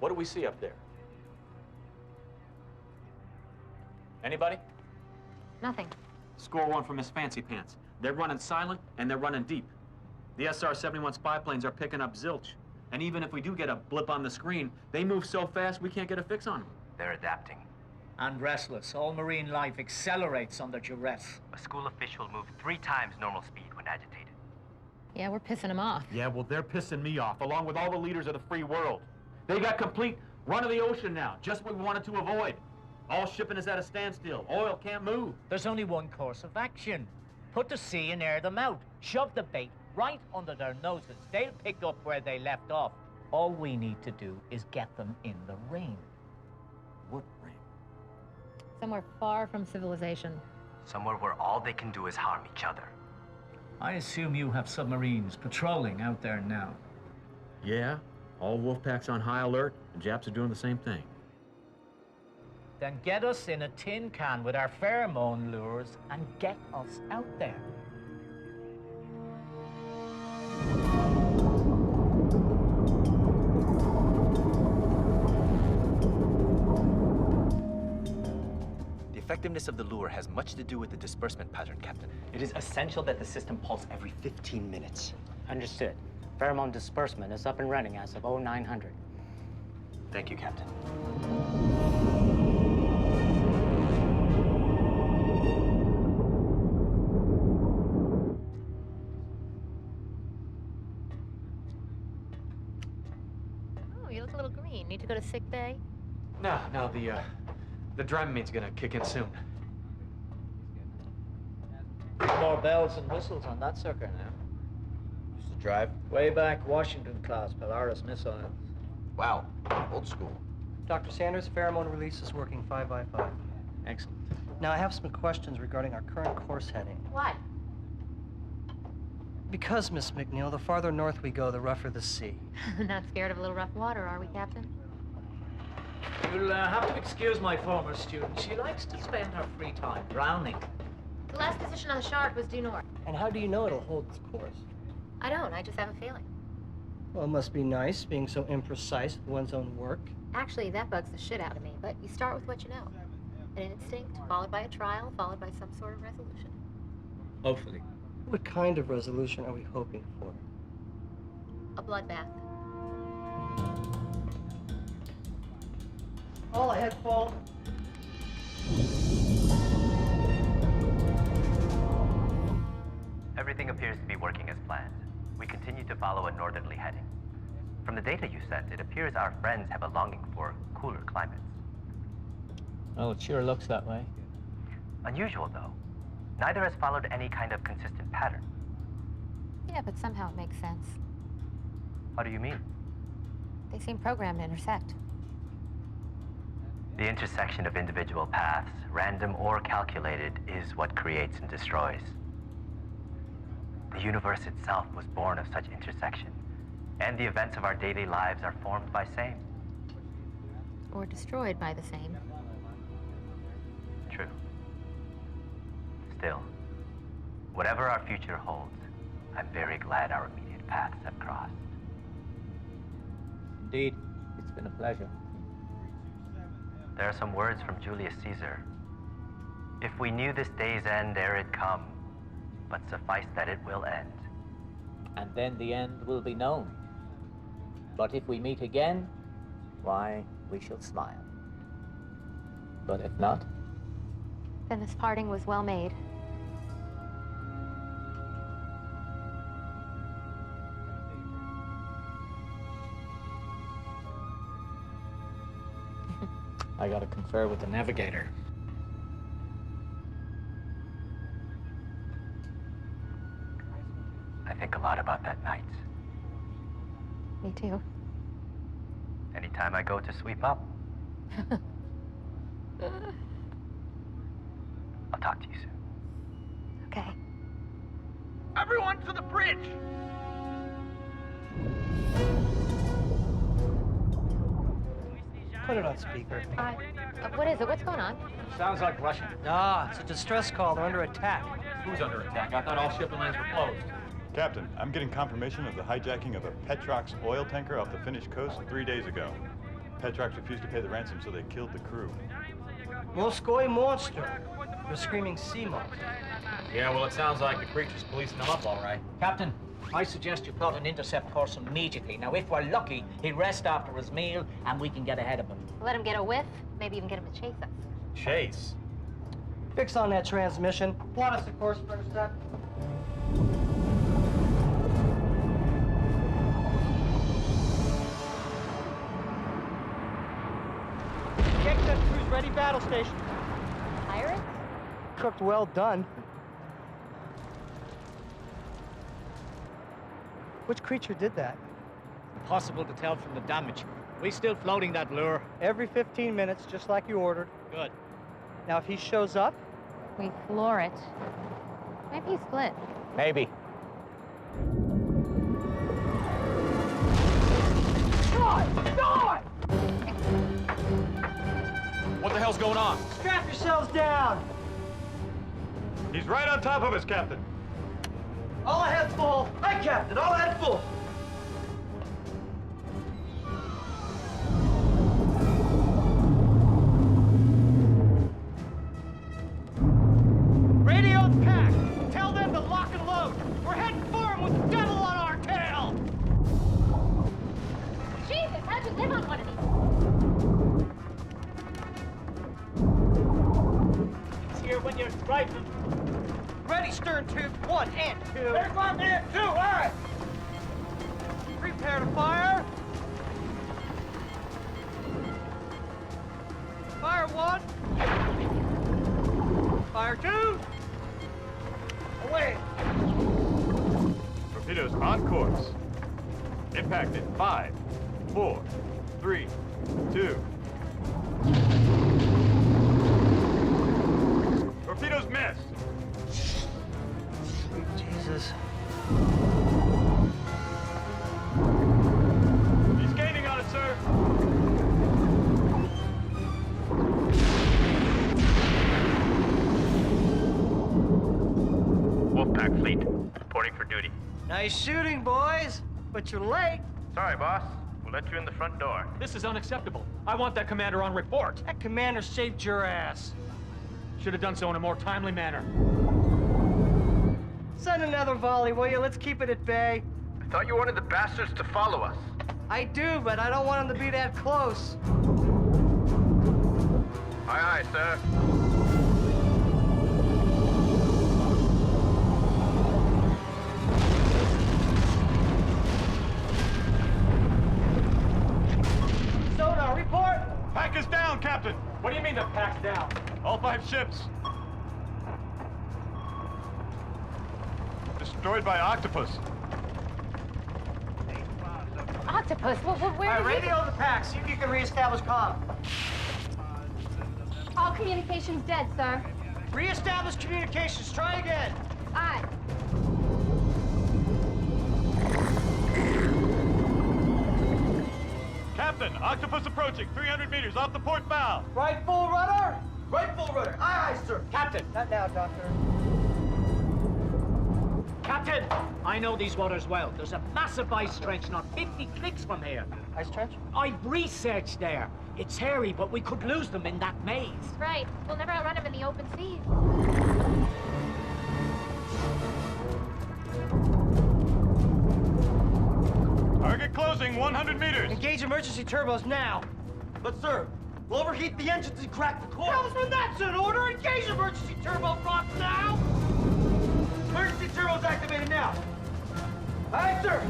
What do we see up there? Anybody? Nothing. Score one for Miss Fancy Pants. They're running silent and they're running deep. The SR-71 spy planes are picking up zilch. And even if we do get a blip on the screen, they move so fast we can't get a fix on them. They're adapting. And restless. All marine life accelerates under duress. A school official moved 3 times normal speed when agitated. Yeah, we're pissing them off. Yeah, well, they're pissing me off, along with all the leaders of the free world. They got complete run of the ocean now, just what we wanted to avoid. All shipping is at a standstill. Oil can't move. There's only one course of action. Put to sea and air them out. Shove the bait right under their noses. They'll pick up where they left off. All we need to do is get them in the ring. What ring? Somewhere far from civilization. Somewhere where all they can do is harm each other. I assume you have submarines patrolling out there now. Yeah, all wolf packs on high alert, and Japs are doing the same thing. Then get us in a tin can with our pheromone lures and get us out there. The effectiveness of the lure has much to do with the disbursement pattern, Captain. It is essential that the system pulse every 15 minutes. Understood. Pheromone disbursement is up and running as of 0900. Thank you, Captain. Oh, you look a little green. Need to go to sick bay? No, the Dramamine's gonna kick in soon. More bells and whistles on that sucker now. Used to drive? Way back, Washington class, Polaris missiles. Wow, old school. Dr. Sanders, pheromone release is working 5 by 5. Excellent. Now, I have some questions regarding our current course heading. What? Because, Miss McNeil, the farther north we go, the rougher the sea. Not scared of a little rough water, are we, Captain? You'll have to excuse my former student. She likes to spend her free time drowning. The last position on the Shark was due north. And how do you know it'll hold its course? I don't. I just have a feeling. Well, it must be nice being so imprecise with one's own work. Actually, that bugs the shit out of me, but you start with what you know. An instinct, followed by a trial, followed by some sort of resolution. Hopefully. What kind of resolution are we hoping for? A bloodbath. All ahead, Paul. Everything appears to be working as planned. We continue to follow a northerly heading. From the data you sent, it appears our friends have a longing for cooler climates. Well, it sure looks that way. Unusual, though. Neither has followed any kind of consistent pattern. Yeah, but somehow it makes sense. How do you mean? They seem programmed to intersect. The intersection of individual paths, random or calculated, is what creates and destroys. The universe itself was born of such intersection, and the events of our daily lives are formed by same. Or destroyed by the same. True. Still, whatever our future holds, I'm very glad our immediate paths have crossed. Indeed, it's been a pleasure. There are some words from Julius Caesar. If we knew this day's end ere it come, but suffice that it will end. And then the end will be known. But if we meet again, why, we shall smile. But if not, Then this parting was well made. I gotta confer with the navigator. I think a lot about that night. Me too. Anytime I go to sweep up. I'll talk to you soon. Okay. Everyone to the bridge! Put it on speaker. What is it? What's going on? Sounds like Russian. Ah, it's a distress call. They're under attack. Who's under attack? I thought all shipping lanes were closed. Captain, I'm getting confirmation of the hijacking of a Petrox oil tanker off the Finnish coast 3 days ago. Petrox refused to pay the ransom, so they killed the crew. Moskoy monster. They're screaming sea monster. Yeah, well, it sounds like the creature's policing them up all right. Captain, I suggest you plot an intercept course immediately. Now, if we're lucky, he'll rest after his meal, and we can get ahead of him. Let him get a whiff, maybe even get him to chase us. Chase? Fix on that transmission. Plot us a course for intercept. Get Shotgun crews ready, battle station. Pirates? Cooked well done. Which creature did that? Impossible to tell from the damage. We still floating that lure? Every 15 minutes, just like you ordered. Good. Now, if he shows up... We floor it. Maybe he split. Maybe. What the hell's going on? Strap yourselves down! He's right on top of us, Captain. All ahead full! Hi, Captain, all ahead full! Radio pack! Tell them to lock and load! We're heading for him with the devil on our tail! Jesus, how'd you live on one of these? It's here when you're driving. Ready, stern tube, 1 and 2. There's 1 and 2, all right. Prepare to fire. Fire 1. Fire 2. Away. Torpedoes on course. Impact in 5, 4, 3, 2. Torpedoes missed. Sweet Jesus. He's gaining on it, sir. Wolfpack fleet, reporting for duty. Nice shooting, boys, but you're late. Sorry, boss. We'll let you in the front door. This is unacceptable. I want that commander on report. That commander saved your ass. Should have done so in a more timely manner. Send another volley, will you? Let's keep it at bay. I thought you wanted the bastards to follow us. I do, but I don't want them to be that close. Aye, aye, sir. Sonar, report! Pack is down, Captain. What do you mean the pack's down? All 5 ships. Destroyed by octopus. Octopus? Where did radio the pack. See if you can reestablish comm. All communications dead, sir. Reestablish communications. Try again. Aye. Captain, octopus approaching. 300 meters off the port bow. Right full rudder. Right full rudder. Aye, aye, sir. Captain! Not now, Doctor. Captain! I know these waters well. There's a massive ice trench not 50 clicks from here. Ice trench? I've researched there. It's hairy, but we could lose them in that maze. Right. We'll never outrun him in the open sea. Target closing 100 meters. Engage emergency turbos now. But, sir, we'll overheat the engines and crack the core. Helmsman, that's an order. Engage emergency turbo props now. Emergency turbos activated now. Aye, sir.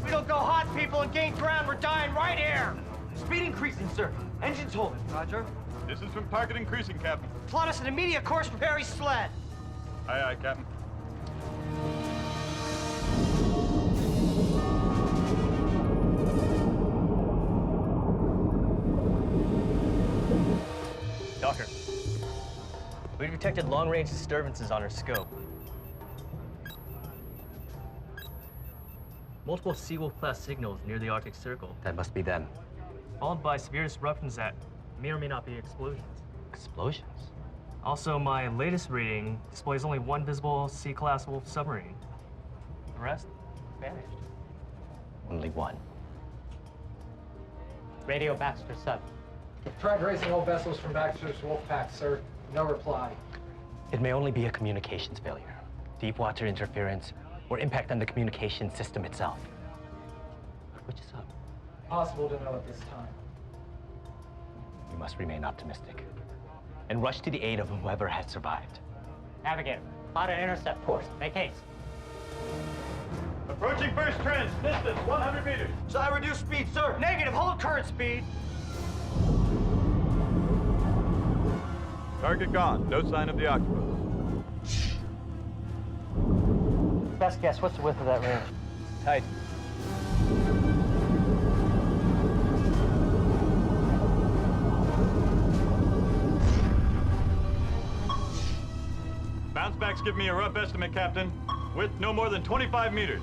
We don't go hot, people, and gain ground. We're dying right here. Speed increasing, sir. Engines holding. Roger. Distance from target increasing, Captain. Plot us an immediate course for Perry's sled. Aye, aye, Captain. Doctor, we detected long-range disturbances on our scope. Multiple Seawolf-class signals near the Arctic Circle. That must be them. Followed by severe disruptions that may or may not be explosions. Explosions? Also, my latest reading displays only one visible C-class Wolf submarine. The rest vanished. Only one. Radio Baxter sub. Tried raising all vessels from Baxter's Wolfpack, sir. No reply. It may only be a communications failure, deep water interference, or impact on the communication system itself. Which is up? Possible to know at this time. We must remain optimistic. and rush to the aid of whoever has survived. Navigator, plot an intercept course. Make haste. Approaching first trench, distance 100 meters. Shall I reduce speed, sir? Negative, hold current speed. Target gone, no sign of the octopus. Best guess, what's the width of that range? Tight. Bounce backs give me a rough estimate, Captain. Width no more than 25 meters.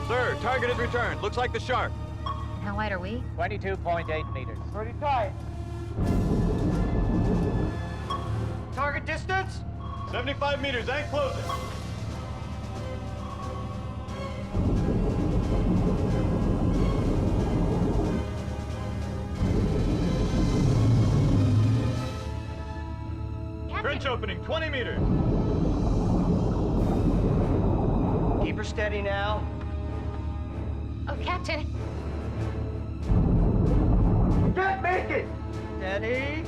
Sir, target has returned. Looks like the shark. How wide are we? 22.8 meters. Pretty tight. Target distance? 75 meters and closing. Trench opening, 20 meters. Keep her steady now. Oh, Captain. Can't make it. Steady.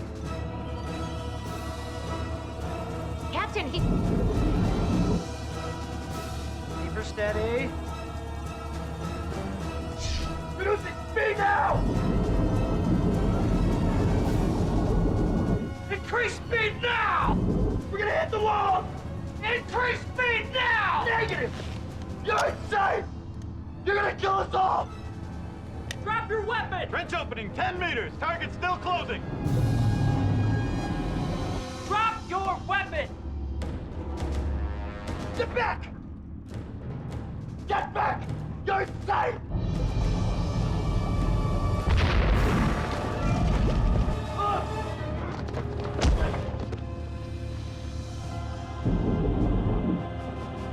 Captain, he... Keep her steady. Reducing speed now! Increase speed now! We're gonna hit the wall! Increase speed now! Negative! You're insane! You're gonna kill us all! Drop your weapon! Trench opening, 10 meters. Target still closing. Drop your weapon! Get back! Get back! You're insane!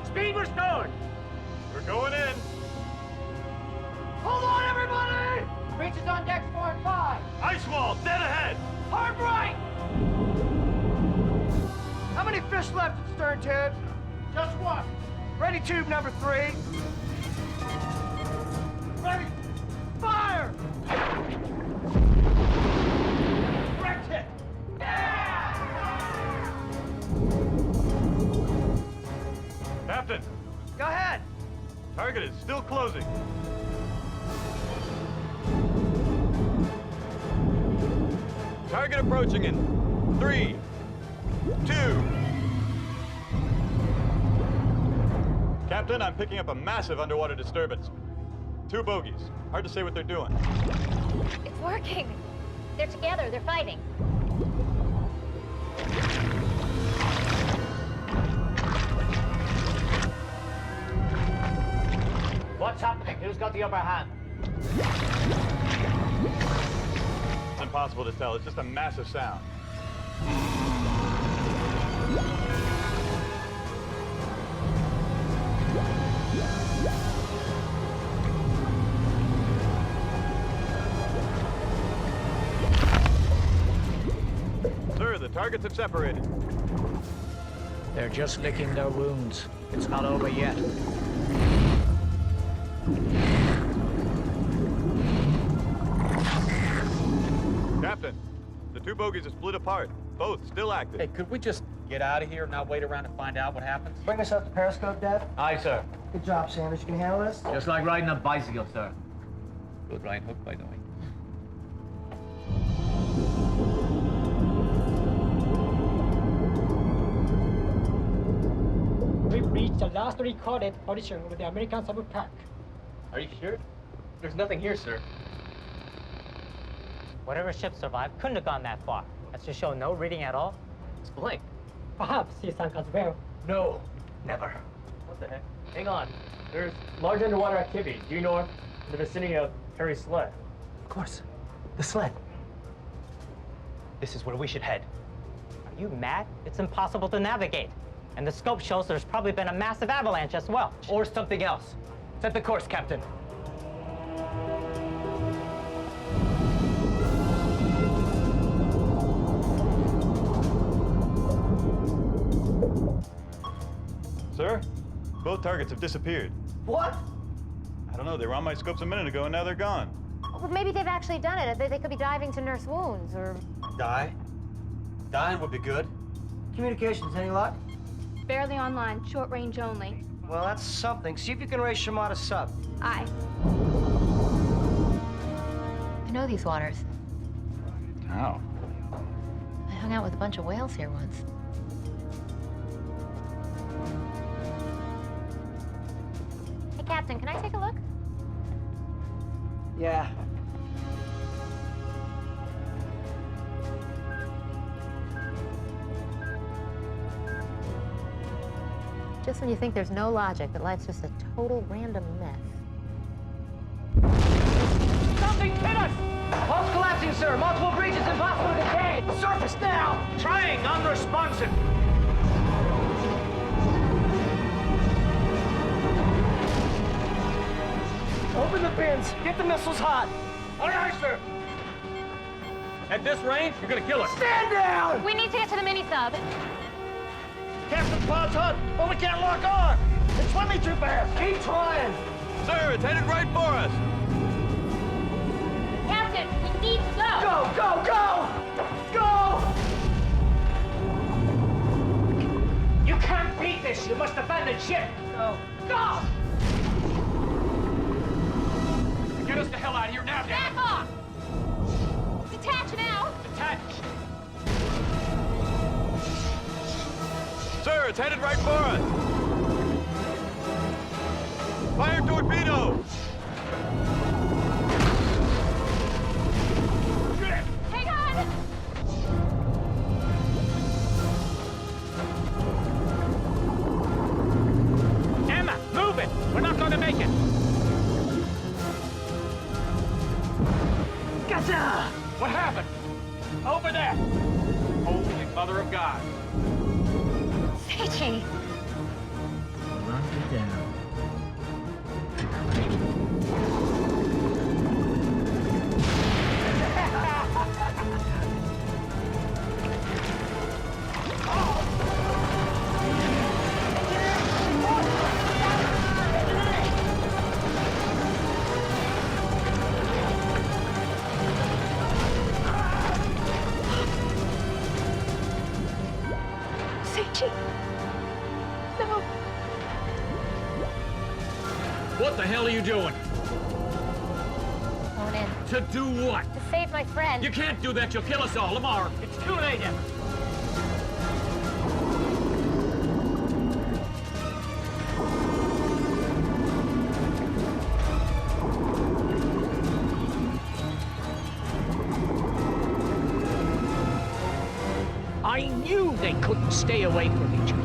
Speed restored! We're going in. Hold on, everybody! Breaches on decks 4 and 5. Ice wall, dead ahead. Hard right! How many fish left at stern tube? Just one. Ready tube number 3. Ready. Fire! Wrecked it! Captain, Go ahead. target is still closing. Target approaching in 3, 2. Captain, I'm picking up a massive underwater disturbance. 2 bogies. Hard to say what they're doing. It's working. They're together. They're fighting. What's happening? Who's got the upper hand? It's impossible to tell. It's just a massive sound. Sir, the targets have separated. They're just licking their wounds. It's not over yet. Captain, the 2 bogies are split apart. Both still active. Hey, could we just get out of here and not wait around to find out what happens? Bring us up to periscope, Dad. Aye, sir. Good job, Sanders. You can handle this? Just like riding a bicycle, sir. Good right hook, by the way. We've reached the last recorded position of the American sub-pack. Are you sure? There's nothing here, sir. Whatever ship survived couldn't have gone that far. That's to show no reading at all. It's blank. Perhaps he sank as well. No, never. What the heck? Hang on. There's large underwater activity due north in the vicinity of Harry's sled. Of course. The sled. This is where we should head. Are you mad? It's impossible to navigate. And the scope shows there's probably been a massive avalanche as well. Or something else. Set the course, Captain. Sir, both targets have disappeared. What? I don't know. They were on my scopes a minute ago, and now they're gone. Well, maybe they've actually done it. They could be diving to nurse wounds, or... Die? Dying would be good. Communications, any luck? Barely online, short range only. Well, that's something. See if you can raise Shimada sub. Aye. I know these waters. How? I hung out with a bunch of whales here once. Hey, Captain, can I take a look? Yeah. Just when you think there's no logic, that life's just a total random mess. Something hit us! Hull's collapsing, sir. Multiple breaches, impossible to contain. Surface now! Trying, unresponsive. Open the bins. Get the missiles hot. Aye, aye, sir. At this range, you're gonna kill us. Stand down! We need to get to the mini-sub. Captain Pod's hut, but we can't lock on. It's swimming too fast. Keep trying. Sir, it's headed right for us. Captain, we need to go! Go, go, go! Go! You can't beat this. You must defend the ship. Go. Go! Get us the hell out of here now, damn Back off! Detach now! Detach! Sir, it's headed right for us. Fire torpedo! Hang on! Emma, move it! We're not gonna make it! Gotcha! What happened? Over there! Holy Mother of God! Seichi! Lock it down. Seichi! No! What the hell are you doing? Going in. To do what? To save my friend. You can't do that. You'll kill us all. Lamar, it's too late, Emma. I knew they couldn't stay away from each other.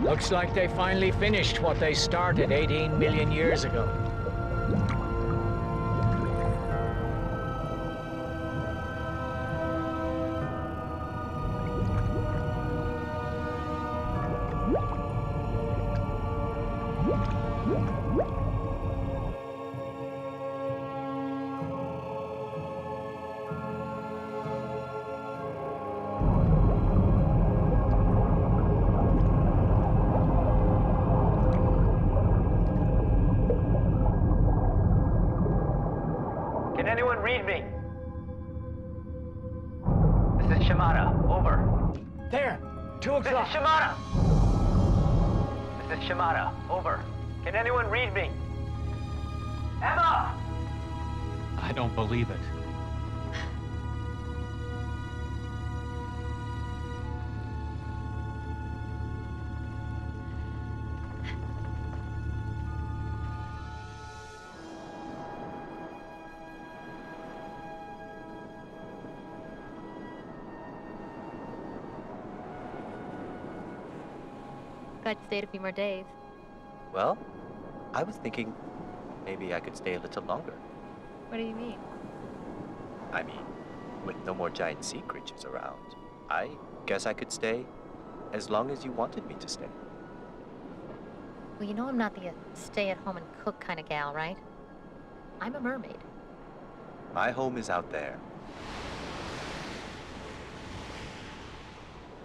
Looks like they finally finished what they started 18 million years ago. Can anyone read me? This is Shimada. Over. There. 2 o'clock. This is Shimada. This is Shimada. Over. Can anyone read me? Emma! I don't believe it. Glad you stayed a few more days. Well, I was thinking maybe I could stay a little longer. What do you mean? I mean, with no more giant sea creatures around, I guess I could stay as long as you wanted me to stay. Well, you know I'm not the stay-at-home and cook kind of gal, right? I'm a mermaid. My home is out there.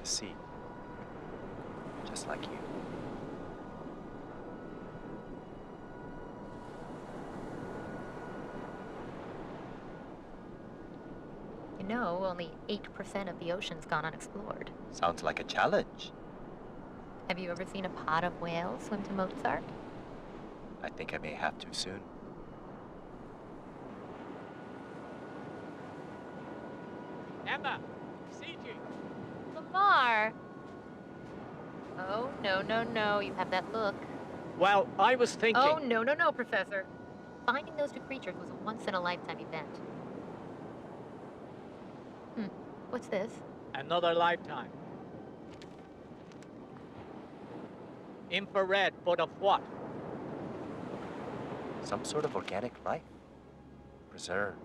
The sea. Just like you. You know, only 8% of the ocean's gone unexplored. Sounds like a challenge. Have you ever seen a pod of whales swim to Mozart? I think I may have to soon. Emma! CG! Lamar! Oh, no, no, no. You have that look. Well, I was thinking... Oh, no, no, no, Professor. Finding those two creatures was a once-in-a-lifetime event. What's this? Another lifetime. Infrared, but of what? Some sort of organic life. Preserve.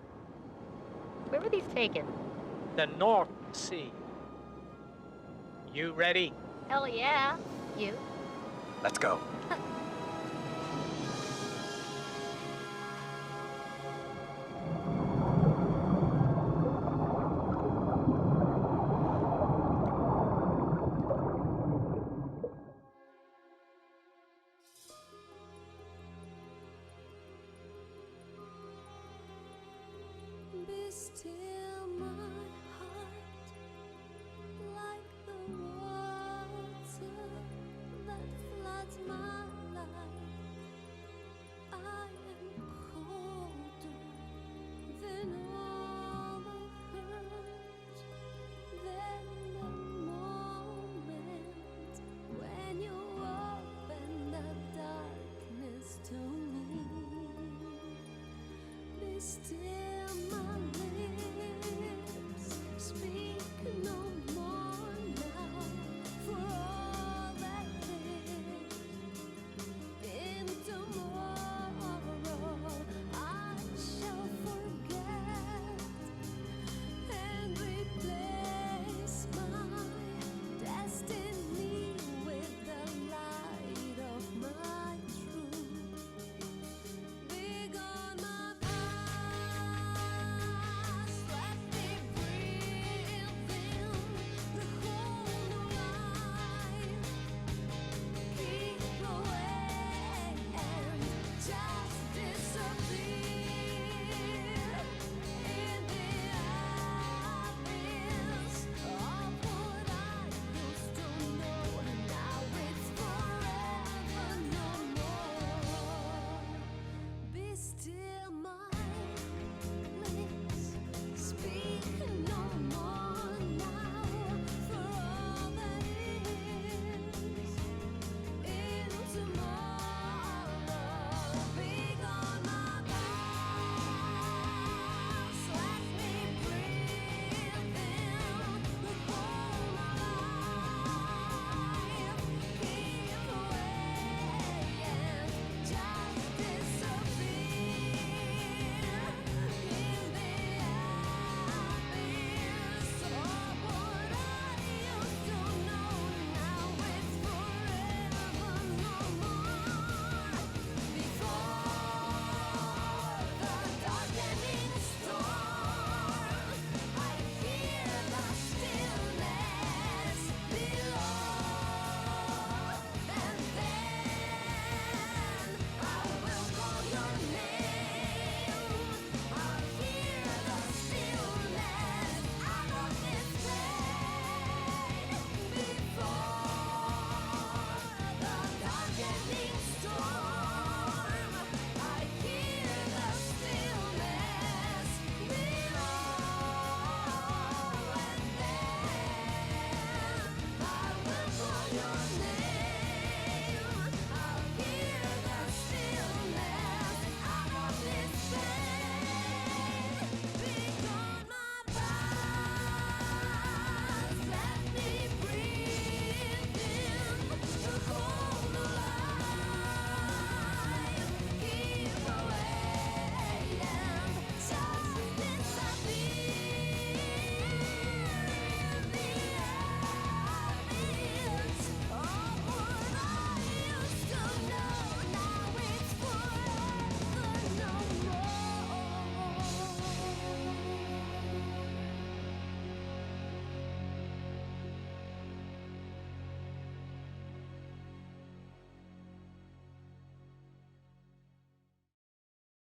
Where were these taken? The North Sea. You ready? Hell yeah. You? Let's go. Still